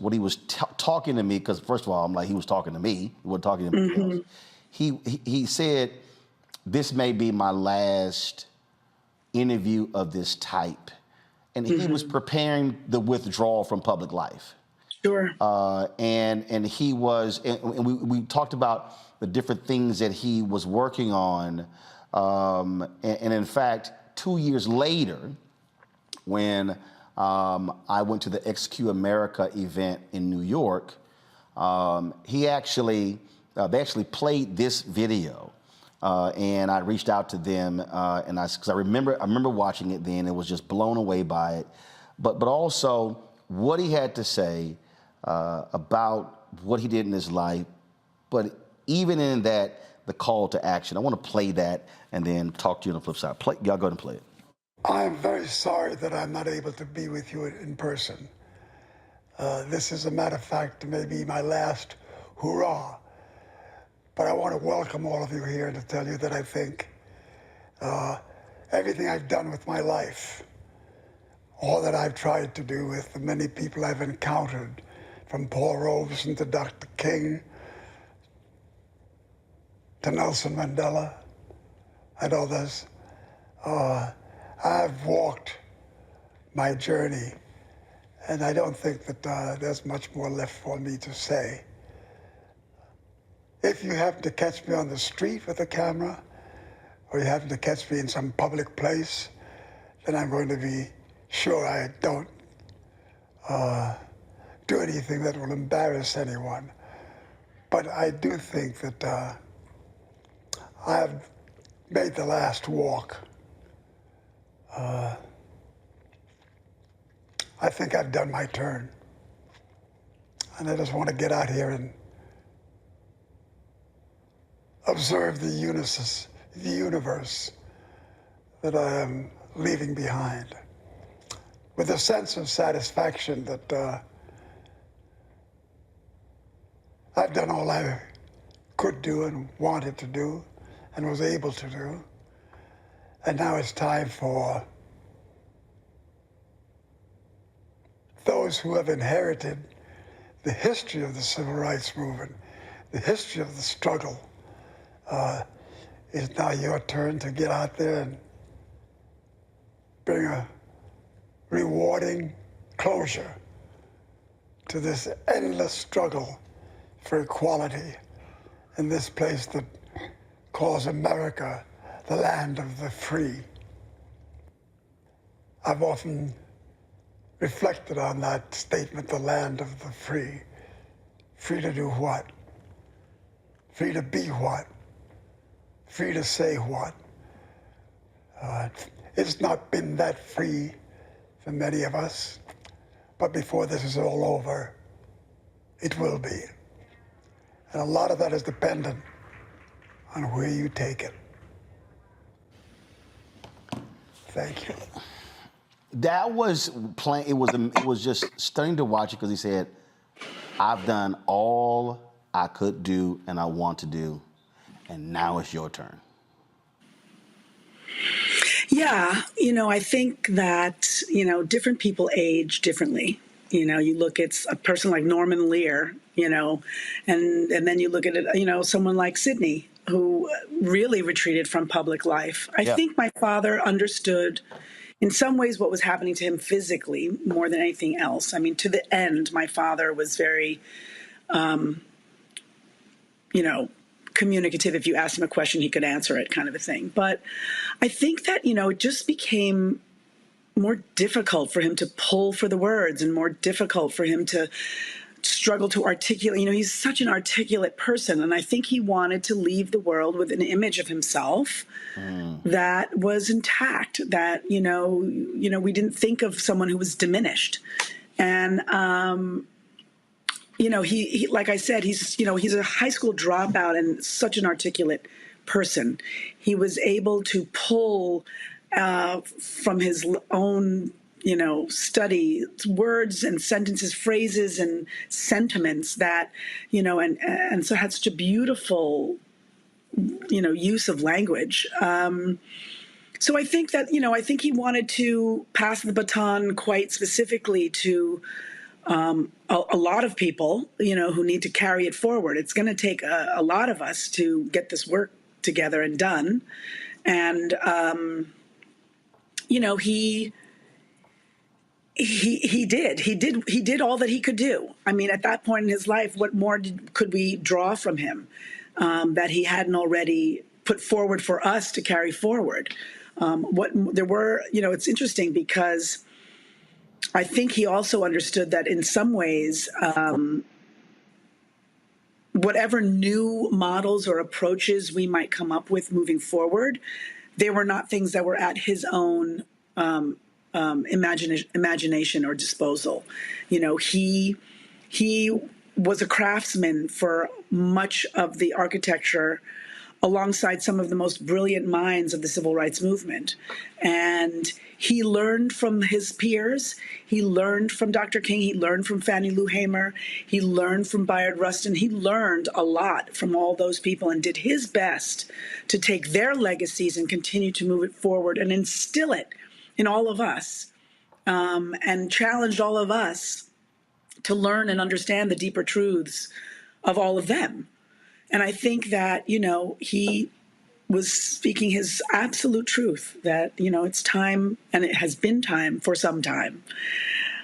talking to me, because first of all I'm like, he was talking to me. He wasn't talking to anybody else. He said, this may be my last interview of this type, and he was preparing the withdrawal from public life. Sure. And he was, and we talked about the different things that he was working on. And in fact, 2 years later, when I went to the XQ America event in New York, they actually played this video. And I reached out to them, because I remember watching it then and was just blown away by it. But also what he had to say about what he did in his life, but even in that, the call to action. I want to play that and then talk to you on the flip side. Y'all go ahead and play it. I'm very sorry that I'm not able to be with you in person. This is, a matter of fact, maybe my last hurrah. But I want to welcome all of you here and to tell you that I think everything I've done with my life, all that I've tried to do with the many people I've encountered, from Paul Robeson to Dr. King to Nelson Mandela and others, I've walked my journey, and I don't think that there's much more left for me to say. If you happen to catch me on the street with a camera, or you happen to catch me in some public place, then I'm going to be sure I don't do anything that will embarrass anyone. But I do think that I've made the last walk. I think I've done my turn. And I just want to get out here and observe the universe that I am leaving behind, with a sense of satisfaction that I've done all I could do and wanted to do and was able to do. And now it's time for those who have inherited the history of the civil rights movement, the history of the struggle. It's now your turn to get out there and bring a rewarding closure to this endless struggle for equality in this place that calls America the land of the free. I've often reflected on that statement, the land of the free. Free to do what? Free to be what? Free to say what? It's not been that free for many of us, but before this is all over, it will be. And a lot of that is dependent on where you take it. Thank you. That was plain. It was just stunning to watch it because he said, "I've done all I could do and I want to do, and now it's your turn." Yeah, I think that, different people age differently. You look at a person like Norman Lear, and then you look at it, someone like Sidney, who really retreated from public life. I think my father understood in some ways what was happening to him physically more than anything else. I mean, to the end, my father was very, communicative. If you asked him a question, he could answer it, kind of a thing. But I think that, it just became more difficult for him to pull for the words and more difficult for him to struggle to articulate. He's such an articulate person. And I think he wanted to leave the world with an image of himself that was intact, that, we didn't think of someone who was diminished. And, he like I said, he's a high school dropout and such an articulate person. He was able to pull from his own, study, words and sentences, phrases and sentiments that, and so had such a beautiful, use of language. So I think that, I think he wanted to pass the baton quite specifically to a lot of people, who need to carry it forward. It's going to take a lot of us to get this work together and done. And, he did all that he could do. I mean, at that point in his life, what more could we draw from him that he hadn't already put forward for us to carry forward? It's interesting because I think he also understood that in some ways, whatever new models or approaches we might come up with moving forward, they were not things that were at his own imagination or disposal. He was a craftsman for much of the architecture alongside some of the most brilliant minds of the civil rights movement. And he learned from his peers. He learned from Dr. King. He learned from Fannie Lou Hamer. He learned from Bayard Rustin. He learned a lot from all those people and did his best to take their legacies and continue to move it forward and instill it in all of us, and challenged all of us to learn and understand the deeper truths of all of them. And I think that, he was speaking his absolute truth, that, it's time, and it has been time for some time,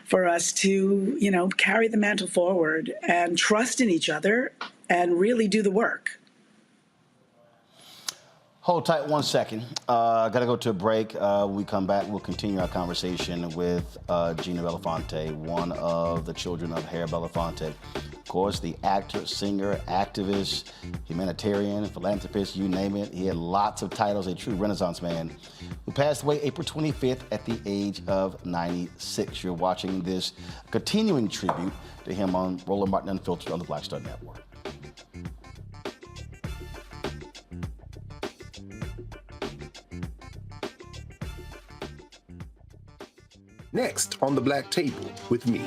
for us to, carry the mantle forward and trust in each other and really do the work. Hold tight 1 second. Got to go to a break. When we come back, we'll continue our conversation with Gina Belafonte, one of the children of Harry Belafonte. Of course, the actor, singer, activist, humanitarian, philanthropist, you name it. He had lots of titles, a true Renaissance man who passed away April 25th at the age of 96. You're watching this continuing tribute to him on Roland Martin Unfiltered on the Black Star Network. Next on The Black Table with me,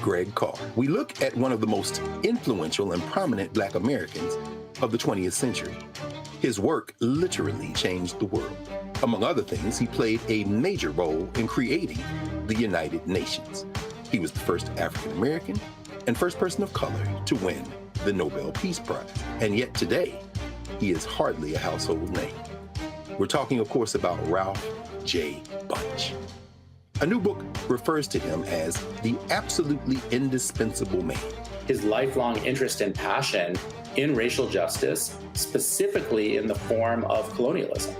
Greg Carr, we look at one of the most influential and prominent Black Americans of the 20th century. His work literally changed the world. Among other things, he played a major role in creating the United Nations. He was the first African American and first person of color to win the Nobel Peace Prize. And yet today, he is hardly a household name. We're talking, of course, about Ralph J. Bunche. A new book refers to him as the absolutely indispensable man. His lifelong interest and passion in racial justice, specifically in the form of colonialism.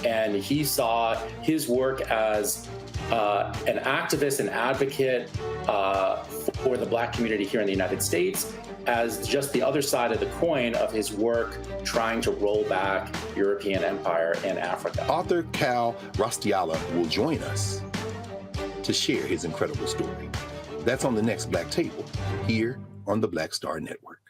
And he saw his work as an activist and advocate for the Black community here in the United States as just the other side of the coin of his work trying to roll back European empire in Africa. Author Cal Rostiala will join us to share his incredible story. That's on the next Black Table, here on the Black Star Network.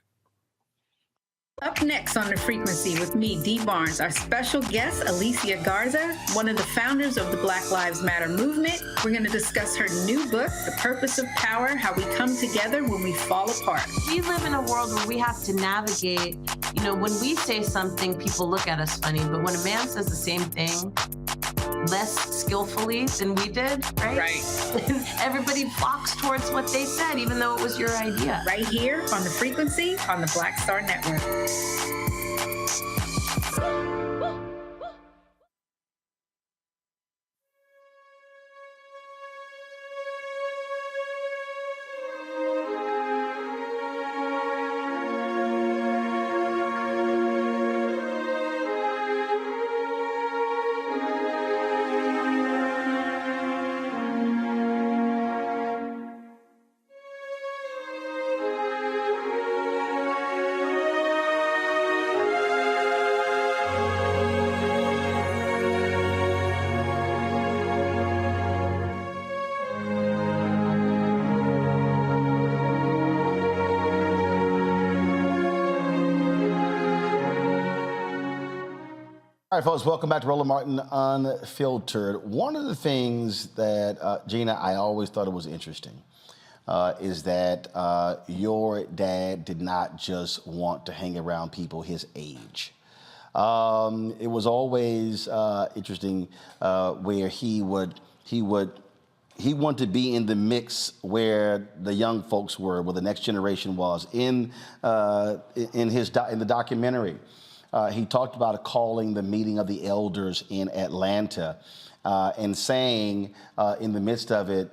Up next on The Frequency with me, Dee Barnes, our special guest, Alicia Garza, one of the founders of the Black Lives Matter movement. We're going to discuss her new book, The Purpose of Power, How We Come Together When We Fall Apart. We live in a world where we have to navigate, when we say something, people look at us funny, but when a man says the same thing less skillfully than we did, right? Everybody flocks towards what they said, even though it was your idea. Right here on The Frequency on the Black Star Network. All right, folks, welcome back to Roland Martin Unfiltered. One of the things that, Gina, I always thought it was interesting is that your dad did not just want to hang around people his age. It was always interesting where he wanted to be in the mix where the young folks were, where the next generation was in the documentary. He talked about calling the meeting of the elders in Atlanta and saying in the midst of it,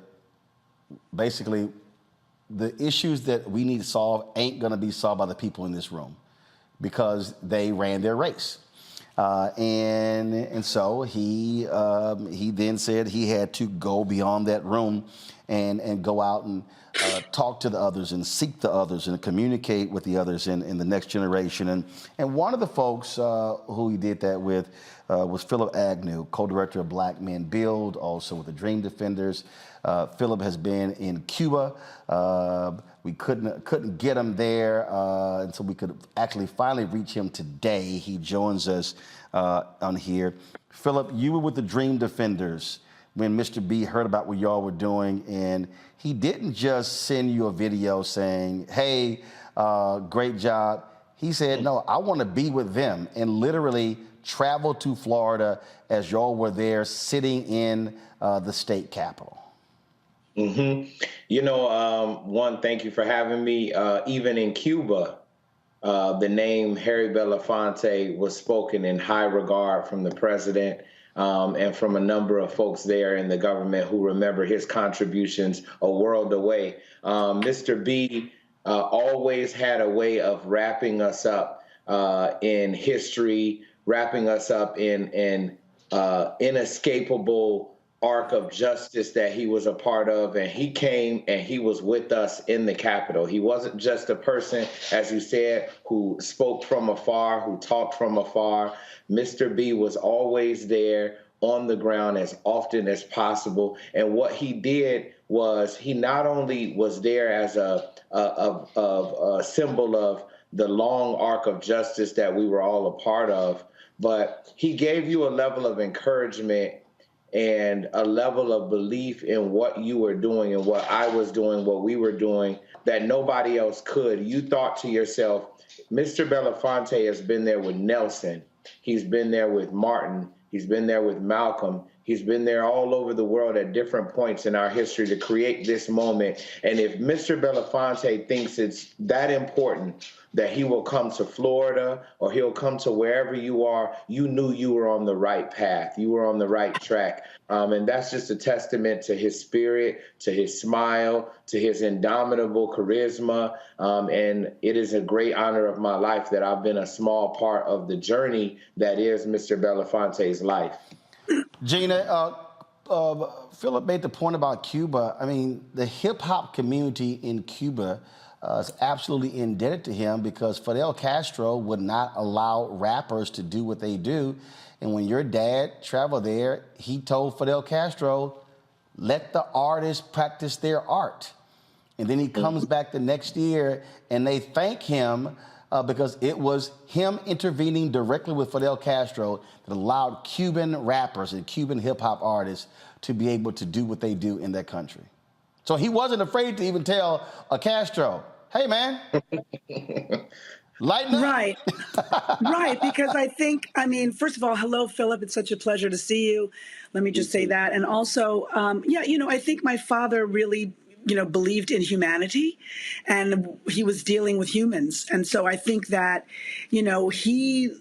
basically, the issues that we need to solve ain't going to be solved by the people in this room because they ran their race. And so he then said he had to go beyond that room and go out and talk to the others and seek the others and communicate with the others in the next generation. And one of the folks who he did that with was Philip Agnew, co-director of Black Men Build, also with the Dream Defenders. Philip has been in Cuba. We couldn't get him there, and so we could actually finally reach him today. He joins us on here. Philip, you were with the Dream Defenders when Mr. B heard about what y'all were doing, and he didn't just send you a video saying, hey, great job. He said, no, I want to be with them, and literally travel to Florida as y'all were there sitting in the state capitol. One, thank you for having me. Even in Cuba, the name Harry Belafonte was spoken in high regard from the president and from a number of folks there in the government who remember his contributions a world away. Mr. B always had a way of wrapping us up in history, wrapping us up in inescapable arc of justice that he was a part of, and he came and he was with us in the Capitol. He wasn't just a person, as you said, who spoke from afar, who talked from afar. Mr. B was always there on the ground as often as possible, and what he did was he not only was there as a symbol of the long arc of justice that we were all a part of, but he gave you a level of encouragement and a level of belief in what you were doing and what I was doing, what we were doing, that nobody else could. You thought to yourself, Mr. Belafonte has been there with Nelson. He's been there with Martin. He's been there with Malcolm. He's been there all over the world at different points in our history to create this moment. And if Mr. Belafonte thinks it's that important that he will come to Florida or he'll come to wherever you are, you knew you were on the right path. You were on the right track. And that's just a testament to his spirit, to his smile, to his indomitable charisma. And it is a great honor of my life that I've been a small part of the journey that is Mr. Belafonte's life. Gina, Philip made the point about Cuba. I mean, the hip-hop community in Cuba is absolutely indebted to him because Fidel Castro would not allow rappers to do what they do. And when your dad traveled there, he told Fidel Castro, let the artists practice their art. And then he comes back the next year and they thank him because it was him intervening directly with Fidel Castro that allowed Cuban rappers and Cuban hip-hop artists to be able to do what they do in that country. So he wasn't afraid to even tell Castro, hey, man, lighten up. Right. Right, because I mean, first of all, hello, Philip. It's such a pleasure to see you. Let me just say that. And also, I think my father really, believed in humanity, and he was dealing with humans. And so I think that, he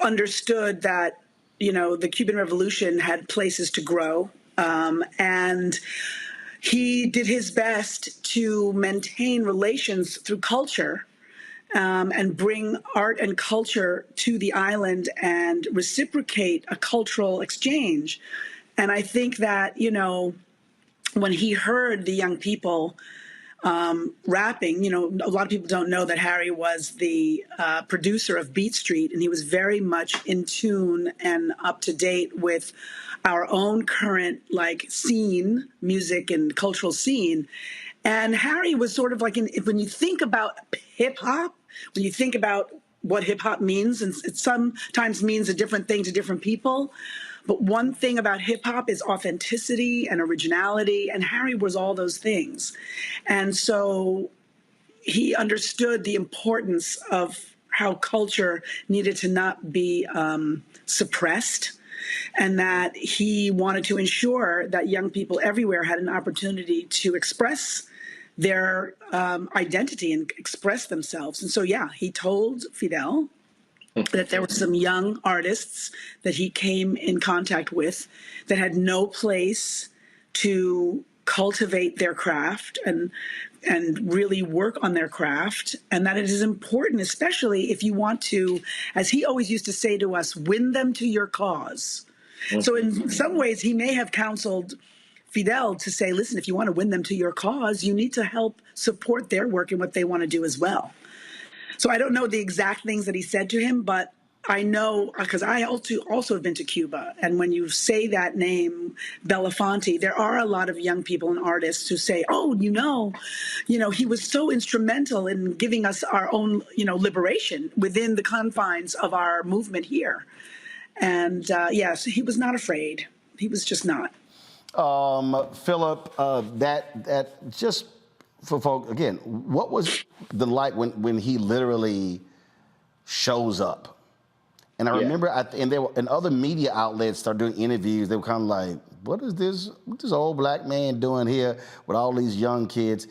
understood that, the Cuban Revolution had places to grow. And he did his best to maintain relations through culture, and bring art and culture to the island and reciprocate a cultural exchange. And I think that, when he heard the young people rapping, a lot of people don't know that Harry was the producer of Beat Street, and he was very much in tune and up to date with our own current scene, music and cultural scene. And Harry was sort of when you think about hip hop, when you think about what hip hop means, and it sometimes means a different thing to different people. But one thing about hip hop is authenticity and originality, and Harry was all those things. And so he understood the importance of how culture needed to not be suppressed, and that he wanted to ensure that young people everywhere had an opportunity to express their identity and express themselves. And so, he told Fidel that there were some young artists that he came in contact with that had no place to cultivate their craft and really work on their craft, and that it is important, especially if you want to, as he always used to say to us, win them to your cause. Mm-hmm. So in some ways, he may have counseled Fidel to say, listen, if you want to win them to your cause, you need to help support their work and what they want to do as well. So I don't know the exact things that he said to him, but I know, because I also have been to Cuba. And when you say that name, Belafonte, there are a lot of young people and artists who say, oh, he was so instrumental in giving us our own, liberation within the confines of our movement here. And yes, he was not afraid. He was just not. Philip, that just for folks, again, what was the like when he literally shows up? And I remember, and other media outlets started doing interviews. They were kind of like, what is this old black man doing here with all these young kids?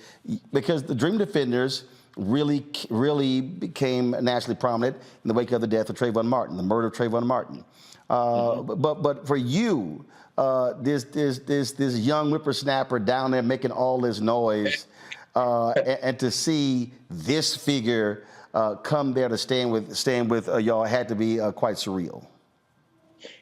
Because the Dream Defenders really became nationally prominent in the wake of the death of Trayvon Martin, the murder of Trayvon Martin. But for you, this young whippersnapper down there making all this noise, and to see this figure come there to stand with y'all had to be quite surreal.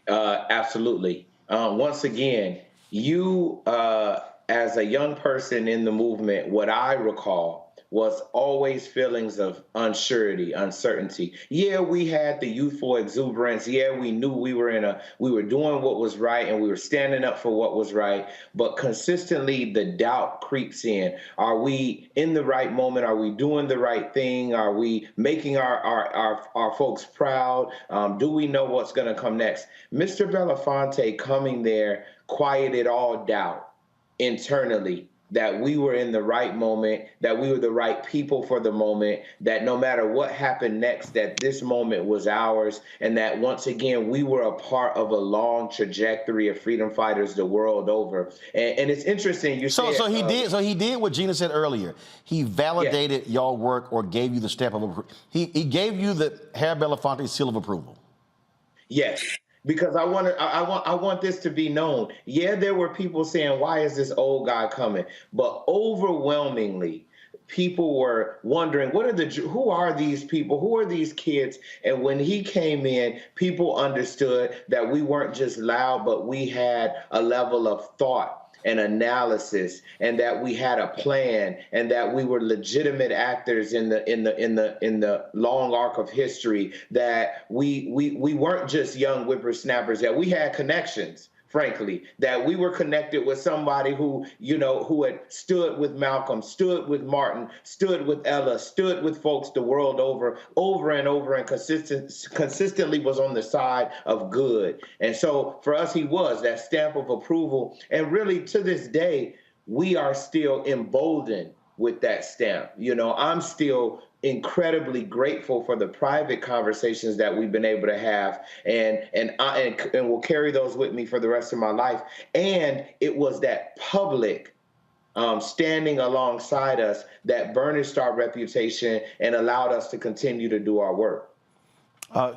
Absolutely. Once again, you as a young person in the movement, what I recall was always feelings of uncertainty. Yeah, we had the youthful exuberance. Yeah, we knew we were doing what was right and we were standing up for what was right. But consistently, the doubt creeps in. Are we in the right moment? Are we doing the right thing? Are we making our folks proud? Do we know what's going to come next? Mr. Belafonte coming there quieted all doubt internally, that we were in the right moment, that we were the right people for the moment, that no matter what happened next, that this moment was ours, and that once again, we were a part of a long trajectory of freedom fighters the world over. And it's interesting, you said... So he did what Gina said earlier. He validated y'all work or gave you the stamp of approval. He gave you the Harry Belafonte seal of approval. Yes. Because I want this to be known. Yeah, there were people saying, why is this old guy coming? But overwhelmingly, people were wondering, who are these people? Who are these kids? And when he came in, people understood that we weren't just loud, but we had a level of thought and analysis, and that we had a plan, and that we were legitimate actors in the long arc of history, that we weren't just young whippersnappers, that we had connections. frankly, that we were connected with somebody who, who had stood with Malcolm, stood with Martin, stood with Ella, stood with folks the world over and over, and consistently was on the side of good. And so for us, he was that stamp of approval. And really, to this day, we are still emboldened with that stamp. I'm still incredibly grateful for the private conversations that we've been able to have, and will carry those with me for the rest of my life. And it was that public standing alongside us that burnished our reputation and allowed us to continue to do our work.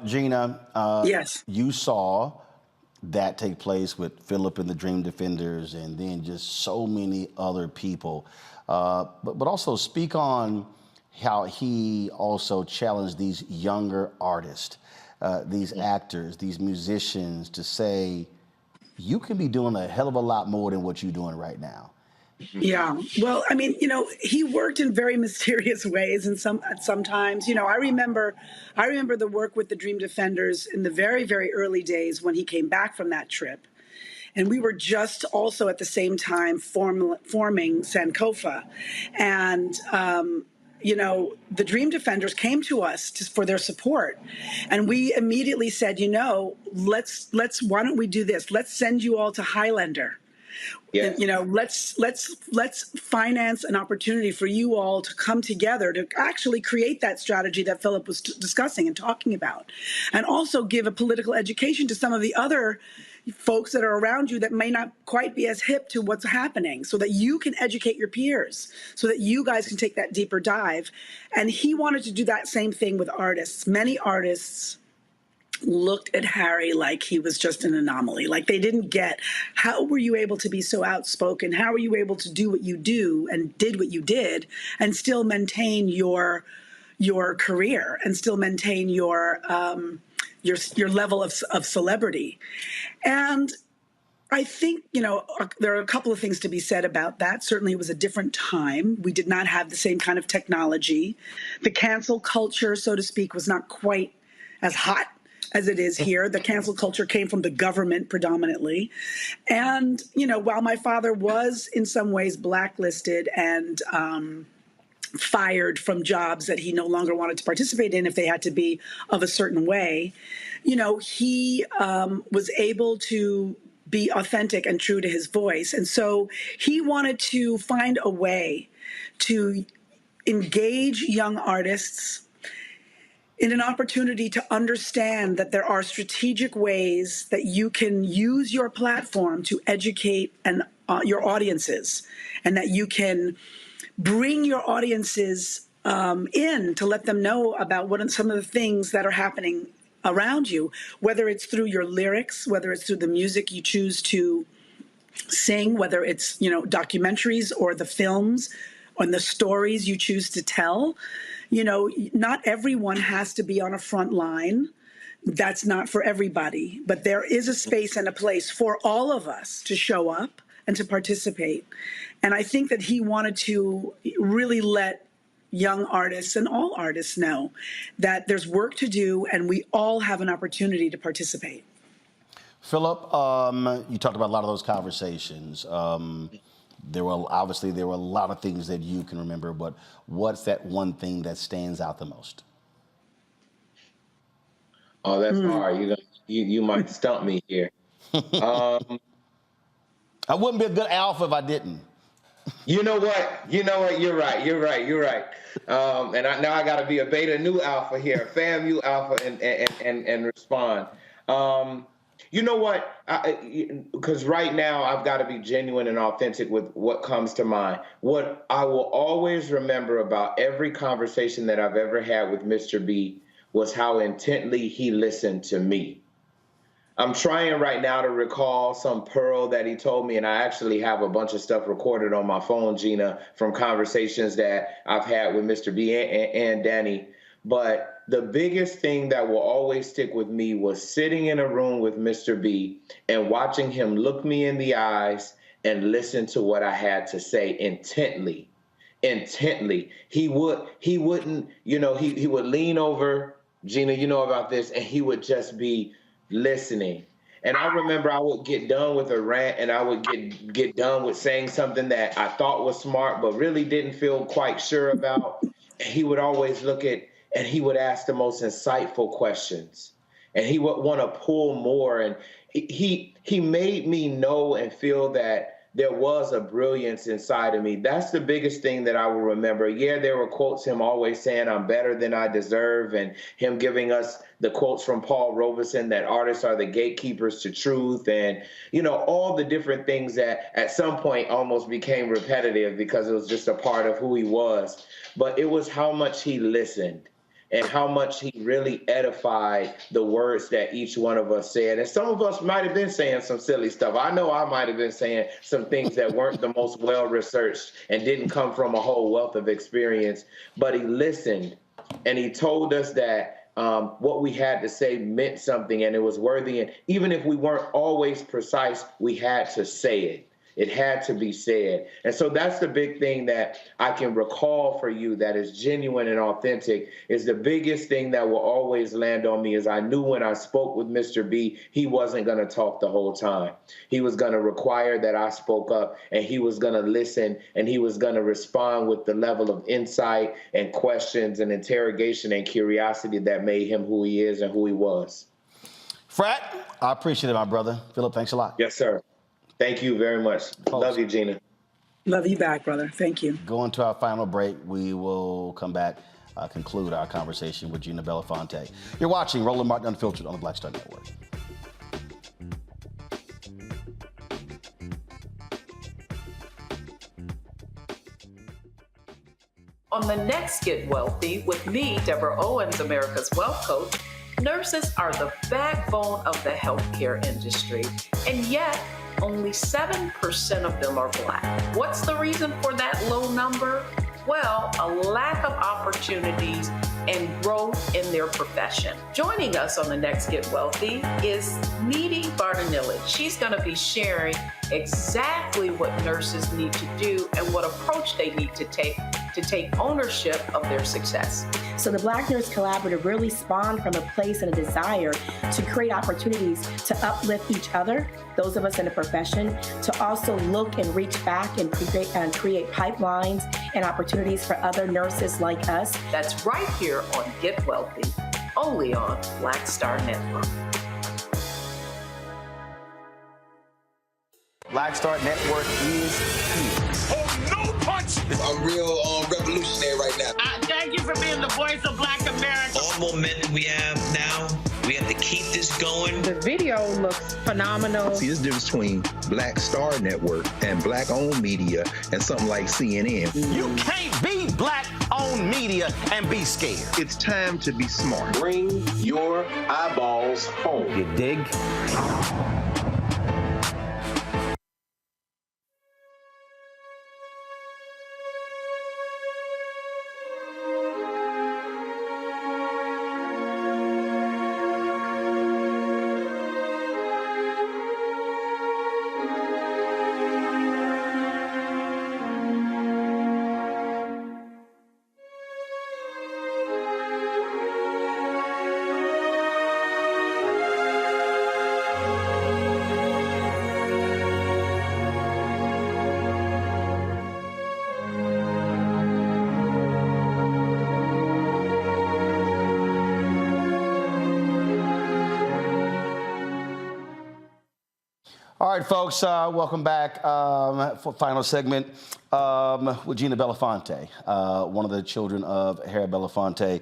Gina, yes, you saw that take place with Philip and the Dream Defenders, and then just so many other people. But also speak on how he also challenged these younger artists, these actors, these musicians, to say, you can be doing a hell of a lot more than what you're doing right now. Yeah. Well, I mean, he worked in very mysterious ways, and sometimes, I remember the work with the Dream Defenders in the very, very early days when he came back from that trip. And we were just also at the same time forming Sankofa. And, the Dream Defenders came to us for their support. And we immediately said, why don't we do this? Let's send you all to Highlander. Yeah. Let's finance an opportunity for you all to come together to actually create that strategy that Philip was discussing and talking about, and also give a political education to some of the other folks that are around you that may not quite be as hip to what's happening, so that you can educate your peers, so that you guys can take that deeper dive. And he wanted to do that same thing with artists. Many artists looked at Harry like he was just an anomaly, like they didn't get, how were you able to be so outspoken? How were you able to do what you do and did what you did and still maintain your career and still maintain your level of celebrity? And I think, there are a couple of things to be said about that. Certainly it was a different time. We did not have the same kind of technology. The cancel culture, so to speak, was not quite as hot as it is here. The cancel culture came from the government predominantly. And, while my father was in some ways blacklisted and fired from jobs that he no longer wanted to participate in if they had to be of a certain way, he was able to be authentic and true to his voice. And so he wanted to find a way to engage young artists in an opportunity to understand that there are strategic ways that you can use your platform to educate your audiences, and that you can bring your audiences in to let them know about what are some of the things that are happening around you, whether it's through your lyrics, whether it's through the music you choose to sing, whether it's, documentaries or the films and the stories you choose to tell. Not everyone has to be on a front line. That's not for everybody. But there is a space and a place for all of us to show up and to participate. And I think that he wanted to really let young artists and all artists know that there's work to do and we all have an opportunity to participate. Philip, you talked about a lot of those conversations. There were a lot of things that you can remember, but what's that one thing that stands out the most? Oh, that's hard. You might stump me here. I wouldn't be a good alpha if I didn't. You know what? You're right. And now I got to be a beta nu alpha here, FAMU alpha, and respond. You know what? Because right now I've got to be genuine and authentic with what comes to mind. What I will always remember about every conversation that I've ever had with Mr. B was how intently he listened to me. I'm trying right now to recall some pearl that he told me, and I actually have a bunch of stuff recorded on my phone, Gina, from conversations that I've had with Mr. B and Danny. But the biggest thing that will always stick with me was sitting in a room with Mr. B and watching him look me in the eyes and listen to what I had to say intently. He wouldn't, he would lean over, Gina, you know about this, and he would just be listening. And I remember I would get done with a rant and I would get done with saying something that I thought was smart, but really didn't feel quite sure about. And he would always look at, and he would ask the most insightful questions. And he would want to pull more. And he made me know and feel that there was a brilliance inside of me. That's the biggest thing that I will remember. Yeah, there were quotes, him always saying, I'm better than I deserve, and him giving us the quotes from Paul Robeson that artists are the gatekeepers to truth, and, you know, all the different things that at some point almost became repetitive because it was just a part of who he was. But it was how much he listened and how much he really edified the words that each one of us said. And some of us might have been saying some silly stuff. I know I might have been saying some things that weren't the most well-researched and didn't come from a whole wealth of experience, but he listened and he told us that what we had to say meant something and it was worthy. And even if we weren't always precise, we had to say it. It had to be said. And so that's the big thing that I can recall for you that is genuine and authentic, is the biggest thing that will always land on me is I knew when I spoke with Mr. B, he wasn't going to talk the whole time. He was going to require that I spoke up, and he was going to listen, and he was going to respond with the level of insight and questions and interrogation and curiosity that made him who he is and who he was. Frat, I appreciate it, my brother. Philip, thanks a lot. Yes, sir. Thank you very much. Love you, Gina. Love you back, brother. Thank you. Going to our final break. We will come back, conclude our conversation with Gina Belafonte. You're watching Roland Martin Unfiltered on the Black Star Network. On the next Get Wealthy with me, Deborah Owens, America's Wealth Coach, nurses are the backbone of the healthcare industry, and yet only 7% of them are Black. What's the reason for that low number? Well, a lack of opportunities and growth in their profession. Joining us on the next Get Wealthy is Needy Bartanillich. She's going to be sharing exactly what nurses need to do and what approach they need to take ownership of their success. So the Black Nurse Collaborative really spawned from a place and a desire to create opportunities to uplift each other, those of us in the profession, to also look and reach back and create pipelines and opportunities for other nurses like us. That's right here on Get Wealthy, only on Black Star Network. Black Star Network is here. Oh, no punch! I'm real revolutionary right now. Thank you for being the voice of Black America. All momentum we have now, we have to keep this going. The video looks phenomenal. See, there's a difference between Black Star Network and Black-owned media and something like CNN. You can't be Black-owned media and be scared. It's time to be smart. Bring your eyeballs home. You dig? All right, folks, welcome back for final segment with Gina Belafonte, one of the children of Harry Belafonte,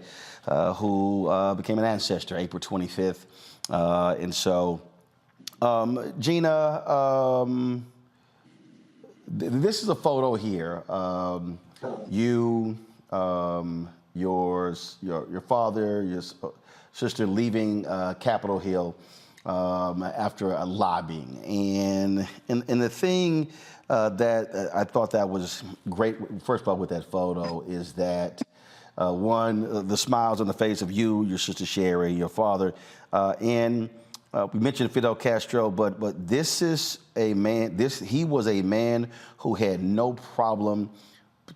who became an ancestor April 25th. And so, Gina, this is a photo here. You, your father, your sister leaving Capitol Hill after a lobbying. And the thing that I thought that was great, first of all, with that photo is that, one, the smiles on the face of you, your sister Sherry, your father, and we mentioned Fidel Castro, but this is a man, he was a man who had no problem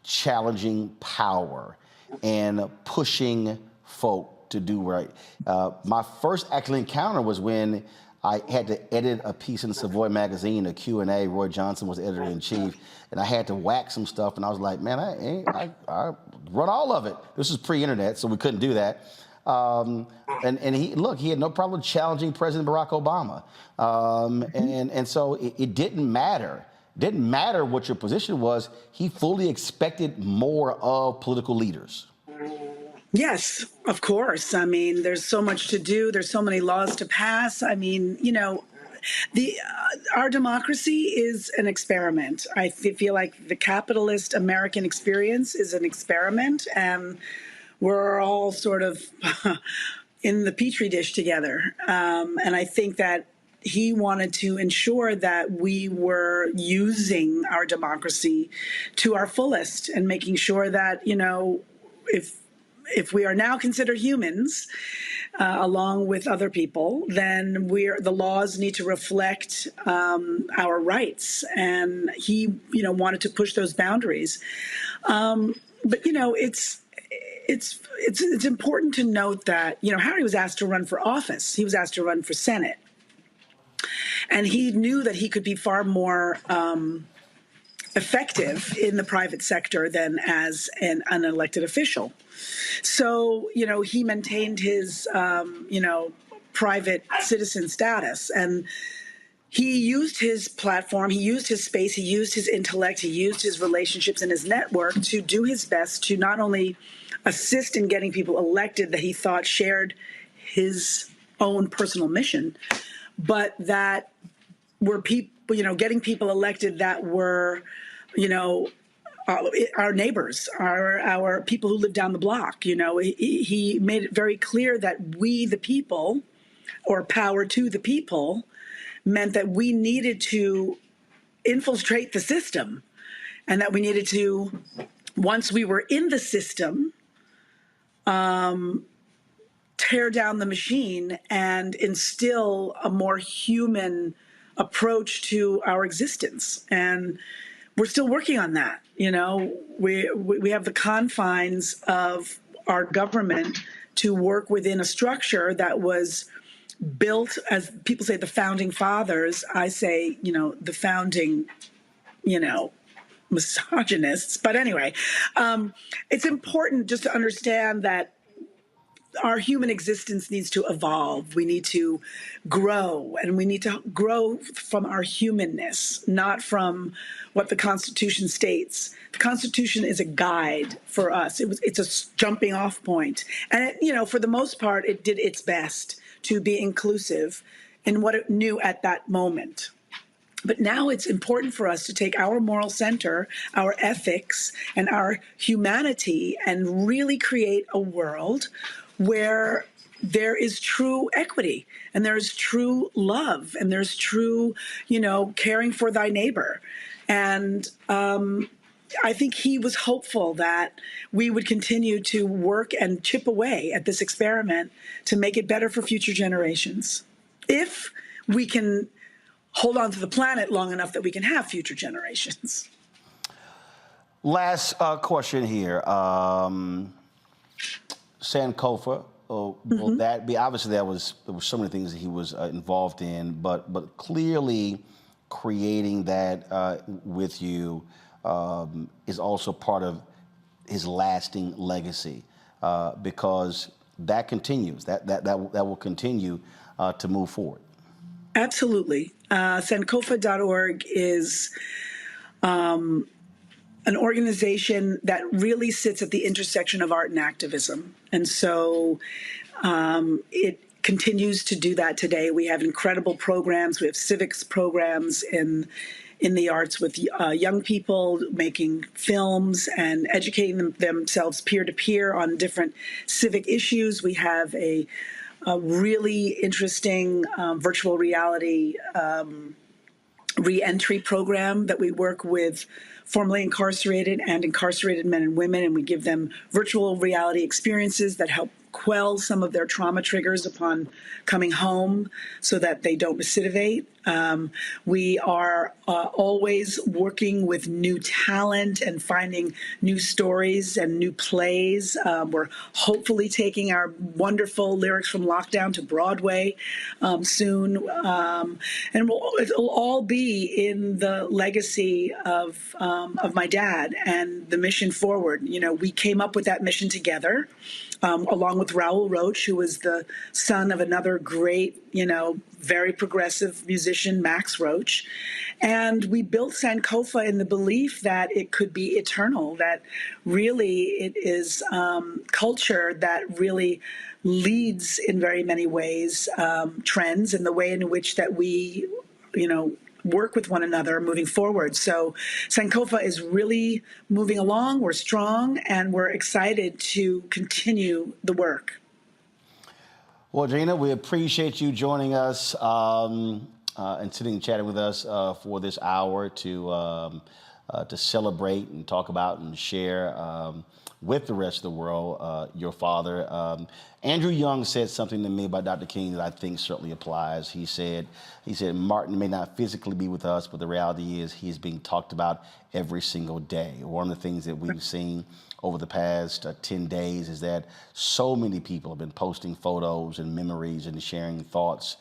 challenging power and pushing folk to do right. My first actual encounter was when I had to edit a piece in Savoy magazine, a Q&A. Roy Johnson was editor-in-chief, and I had to whack some stuff, and I was like, man, I run all of it. This is pre-internet, so we couldn't do that. And he had no problem challenging President Barack Obama. And so it didn't matter. It didn't matter what your position was. He fully expected more of political leaders. Yes, of course. I mean, there's so much to do. There's so many laws to pass. I mean, you know, our democracy is an experiment. I feel like the capitalist American experience is an experiment, and we're all sort of in the petri dish together. And I think that he wanted to ensure that we were using our democracy to our fullest and making sure that, you know, if we are now considered humans, along with other people, then the laws need to reflect our rights. And he, you know, wanted to push those boundaries. But you know, it's important to note that, you know, Harry was asked to run for office. He was asked to run for Senate, and he knew that he could be far more effective in the private sector than as an unelected official. So, you know, he maintained his, you know, private citizen status, and he used his platform, he used his space, he used his intellect, he used his relationships and his network to do his best to not only assist in getting people elected that he thought shared his own personal mission, but that were people, you know, getting people elected that were, you know, our neighbors, our people who live down the block. You know, he made it very clear that we, the people, or power to the people, meant that we needed to infiltrate the system, and that we needed to, once we were in the system, tear down the machine and instill a more human approach to our existence. And we're still working on that. You know, we have the confines of our government to work within a structure that was built, as people say, the founding fathers. I say, you know, the founding, you know, misogynists. But anyway, it's important just to understand that our human existence needs to evolve. We need to grow, and we need to grow from our humanness, not from what the Constitution states. The Constitution is a guide for us. It's a jumping off point. And, it, you know, for the most part, it did its best to be inclusive in what it knew at that moment. But now it's important for us to take our moral center, our ethics, and our humanity and really create a world where there is true equity, and there's true love, and there's true, you know, caring for thy neighbor. And I think he was hopeful that we would continue to work and chip away at this experiment to make it better for future generations. If we can hold on to the planet long enough that we can have future generations. Last question here. Sankofa, will that be, obviously there was so many things that he was involved in, but clearly creating that with you is also part of his lasting legacy, because that continues, that will continue to move forward. Absolutely. Sankofa.org is an organization that really sits at the intersection of art and activism. And so it continues to do that today. We have incredible programs. We have civics programs in the arts with young people making films and educating themselves peer-to-peer on different civic issues. We have a really interesting virtual reality re-entry program that we work with formerly incarcerated and incarcerated men and women, and we give them virtual reality experiences that help quell some of their trauma triggers upon coming home so that they don't recidivate. We are always working with new talent and finding new stories and new plays. We're hopefully taking our wonderful Lyrics from Lockdown to Broadway soon. And it'll all be in the legacy of my dad and the mission forward. You know, we came up with that mission together. Along with Raoul Roach, who was the son of another great, very progressive musician, Max Roach. And we built Sankofa in the belief that it could be eternal, that really it is culture that really leads in very many ways trends and the way in which that we, work with one another moving forward. So Sankofa is really moving along. We're strong, and we're excited to continue the work. Well, Gina, we appreciate you joining us and sitting and chatting with us for this hour to celebrate and talk about and share with the rest of the world your father. Andrew Young said something to me about Dr. King that I think certainly applies. He said, Martin may not physically be with us, but the reality is he's being talked about every single day. One of the things that we've seen over the past 10 days is that so many people have been posting photos and memories and sharing thoughts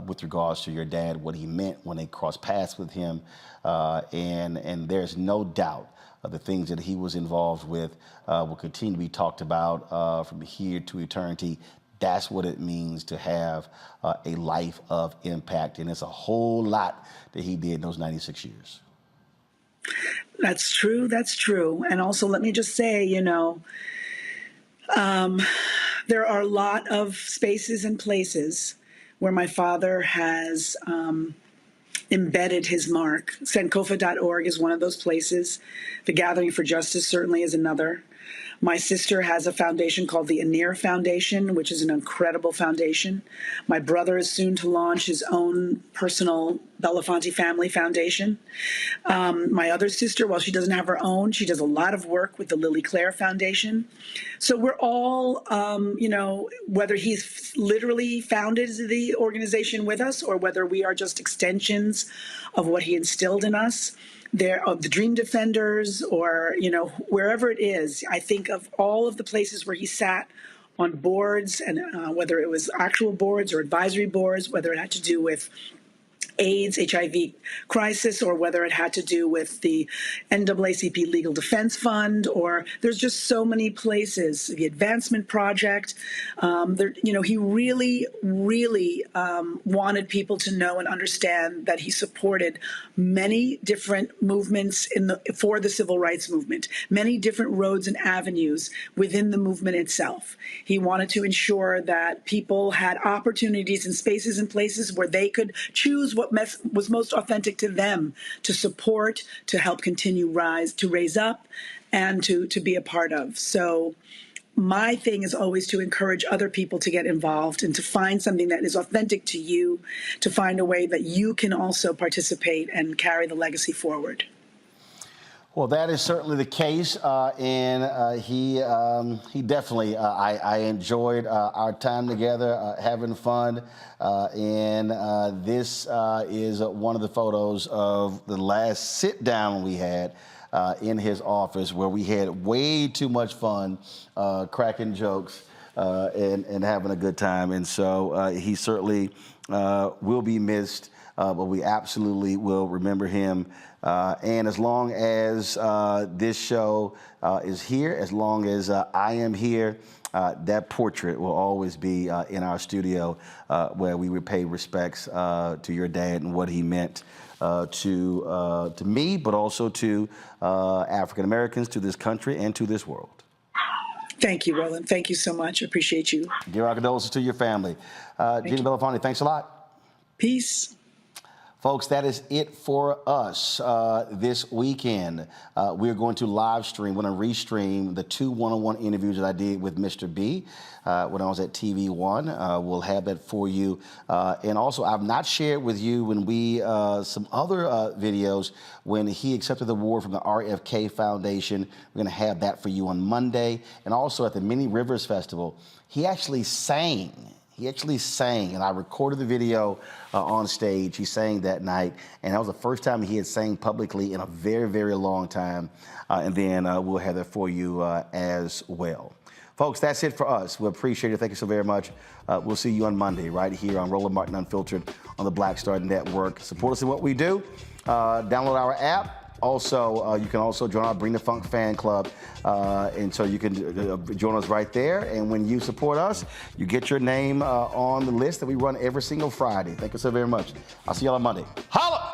with regards to your dad, what he meant when they crossed paths with him. And there's no doubt the things that he was involved with will continue to be talked about from here to eternity. That's what it means to have a life of impact. And it's a whole lot that he did in those 96 years. That's true. That's true. And also, let me just say, there are a lot of spaces and places where my father has embedded his mark. Sankofa.org is one of those places. The Gathering for Justice certainly is another. My sister has a foundation called the Anir Foundation, which is an incredible foundation. My brother is soon to launch his own personal Belafonte Family Foundation. My other sister, while she doesn't have her own, she does a lot of work with the Lily Claire Foundation. So we're all, whether he's literally founded the organization with us or whether we are just extensions of what he instilled in us, the Dream Defenders, or, wherever it is, I think of all of the places where he sat on boards, and whether it was actual boards or advisory boards, whether it had to do with AIDS, HIV crisis, or whether it had to do with the NAACP Legal Defense Fund, or there's just so many places, the Advancement Project. He really, really wanted people to know and understand that he supported many different movements for the civil rights movement, many different roads and avenues within the movement itself. He wanted to ensure that people had opportunities and spaces and places where they could choose what was most authentic to them, to support, to help continue to raise up, and to be a part of. So my thing is always to encourage other people to get involved and to find something that is authentic to you, to find a way that you can also participate and carry the legacy forward. Well, that is certainly the case, and he definitely, I enjoyed our time together, having fun, and this is one of the photos of the last sit-down we had in his office, where we had way too much fun, cracking jokes, and having a good time, and so he certainly will be missed, but we absolutely will remember him. And as long as this show is here, as long as I am here, that portrait will always be in our studio where we would pay respects to your dad and what he meant to me, but also to African Americans, to this country, and to this world. Thank you, Roland. Thank you so much. Appreciate you. Give our condolences to your family. Gina Belafonte, thanks a lot. Peace. Folks, that is it for us this weekend. We're going to live stream, we're going to restream the 2 one-on-one interviews that I did with Mr. B when I was at TV One. We'll have that for you. And also, I've not shared with you when we, some other videos when he accepted the award from the RFK Foundation. We're going to have that for you on Monday. And also at the Many Rivers Festival, he actually sang. And I recorded the video on stage. He sang that night, and that was the first time he had sang publicly in a very, very long time. And then we'll have that for you as well. Folks, that's it for us. We appreciate it. Thank you so very much. We'll see you on Monday right here on Roland Martin Unfiltered on the Black Star Network. Support us in what we do. Download our app. Also, you can also join our Bring the Funk fan club, and so you can join us right there. And when you support us, you get your name on the list that we run every single Friday. Thank you so very much. I'll see y'all on Monday. Holla!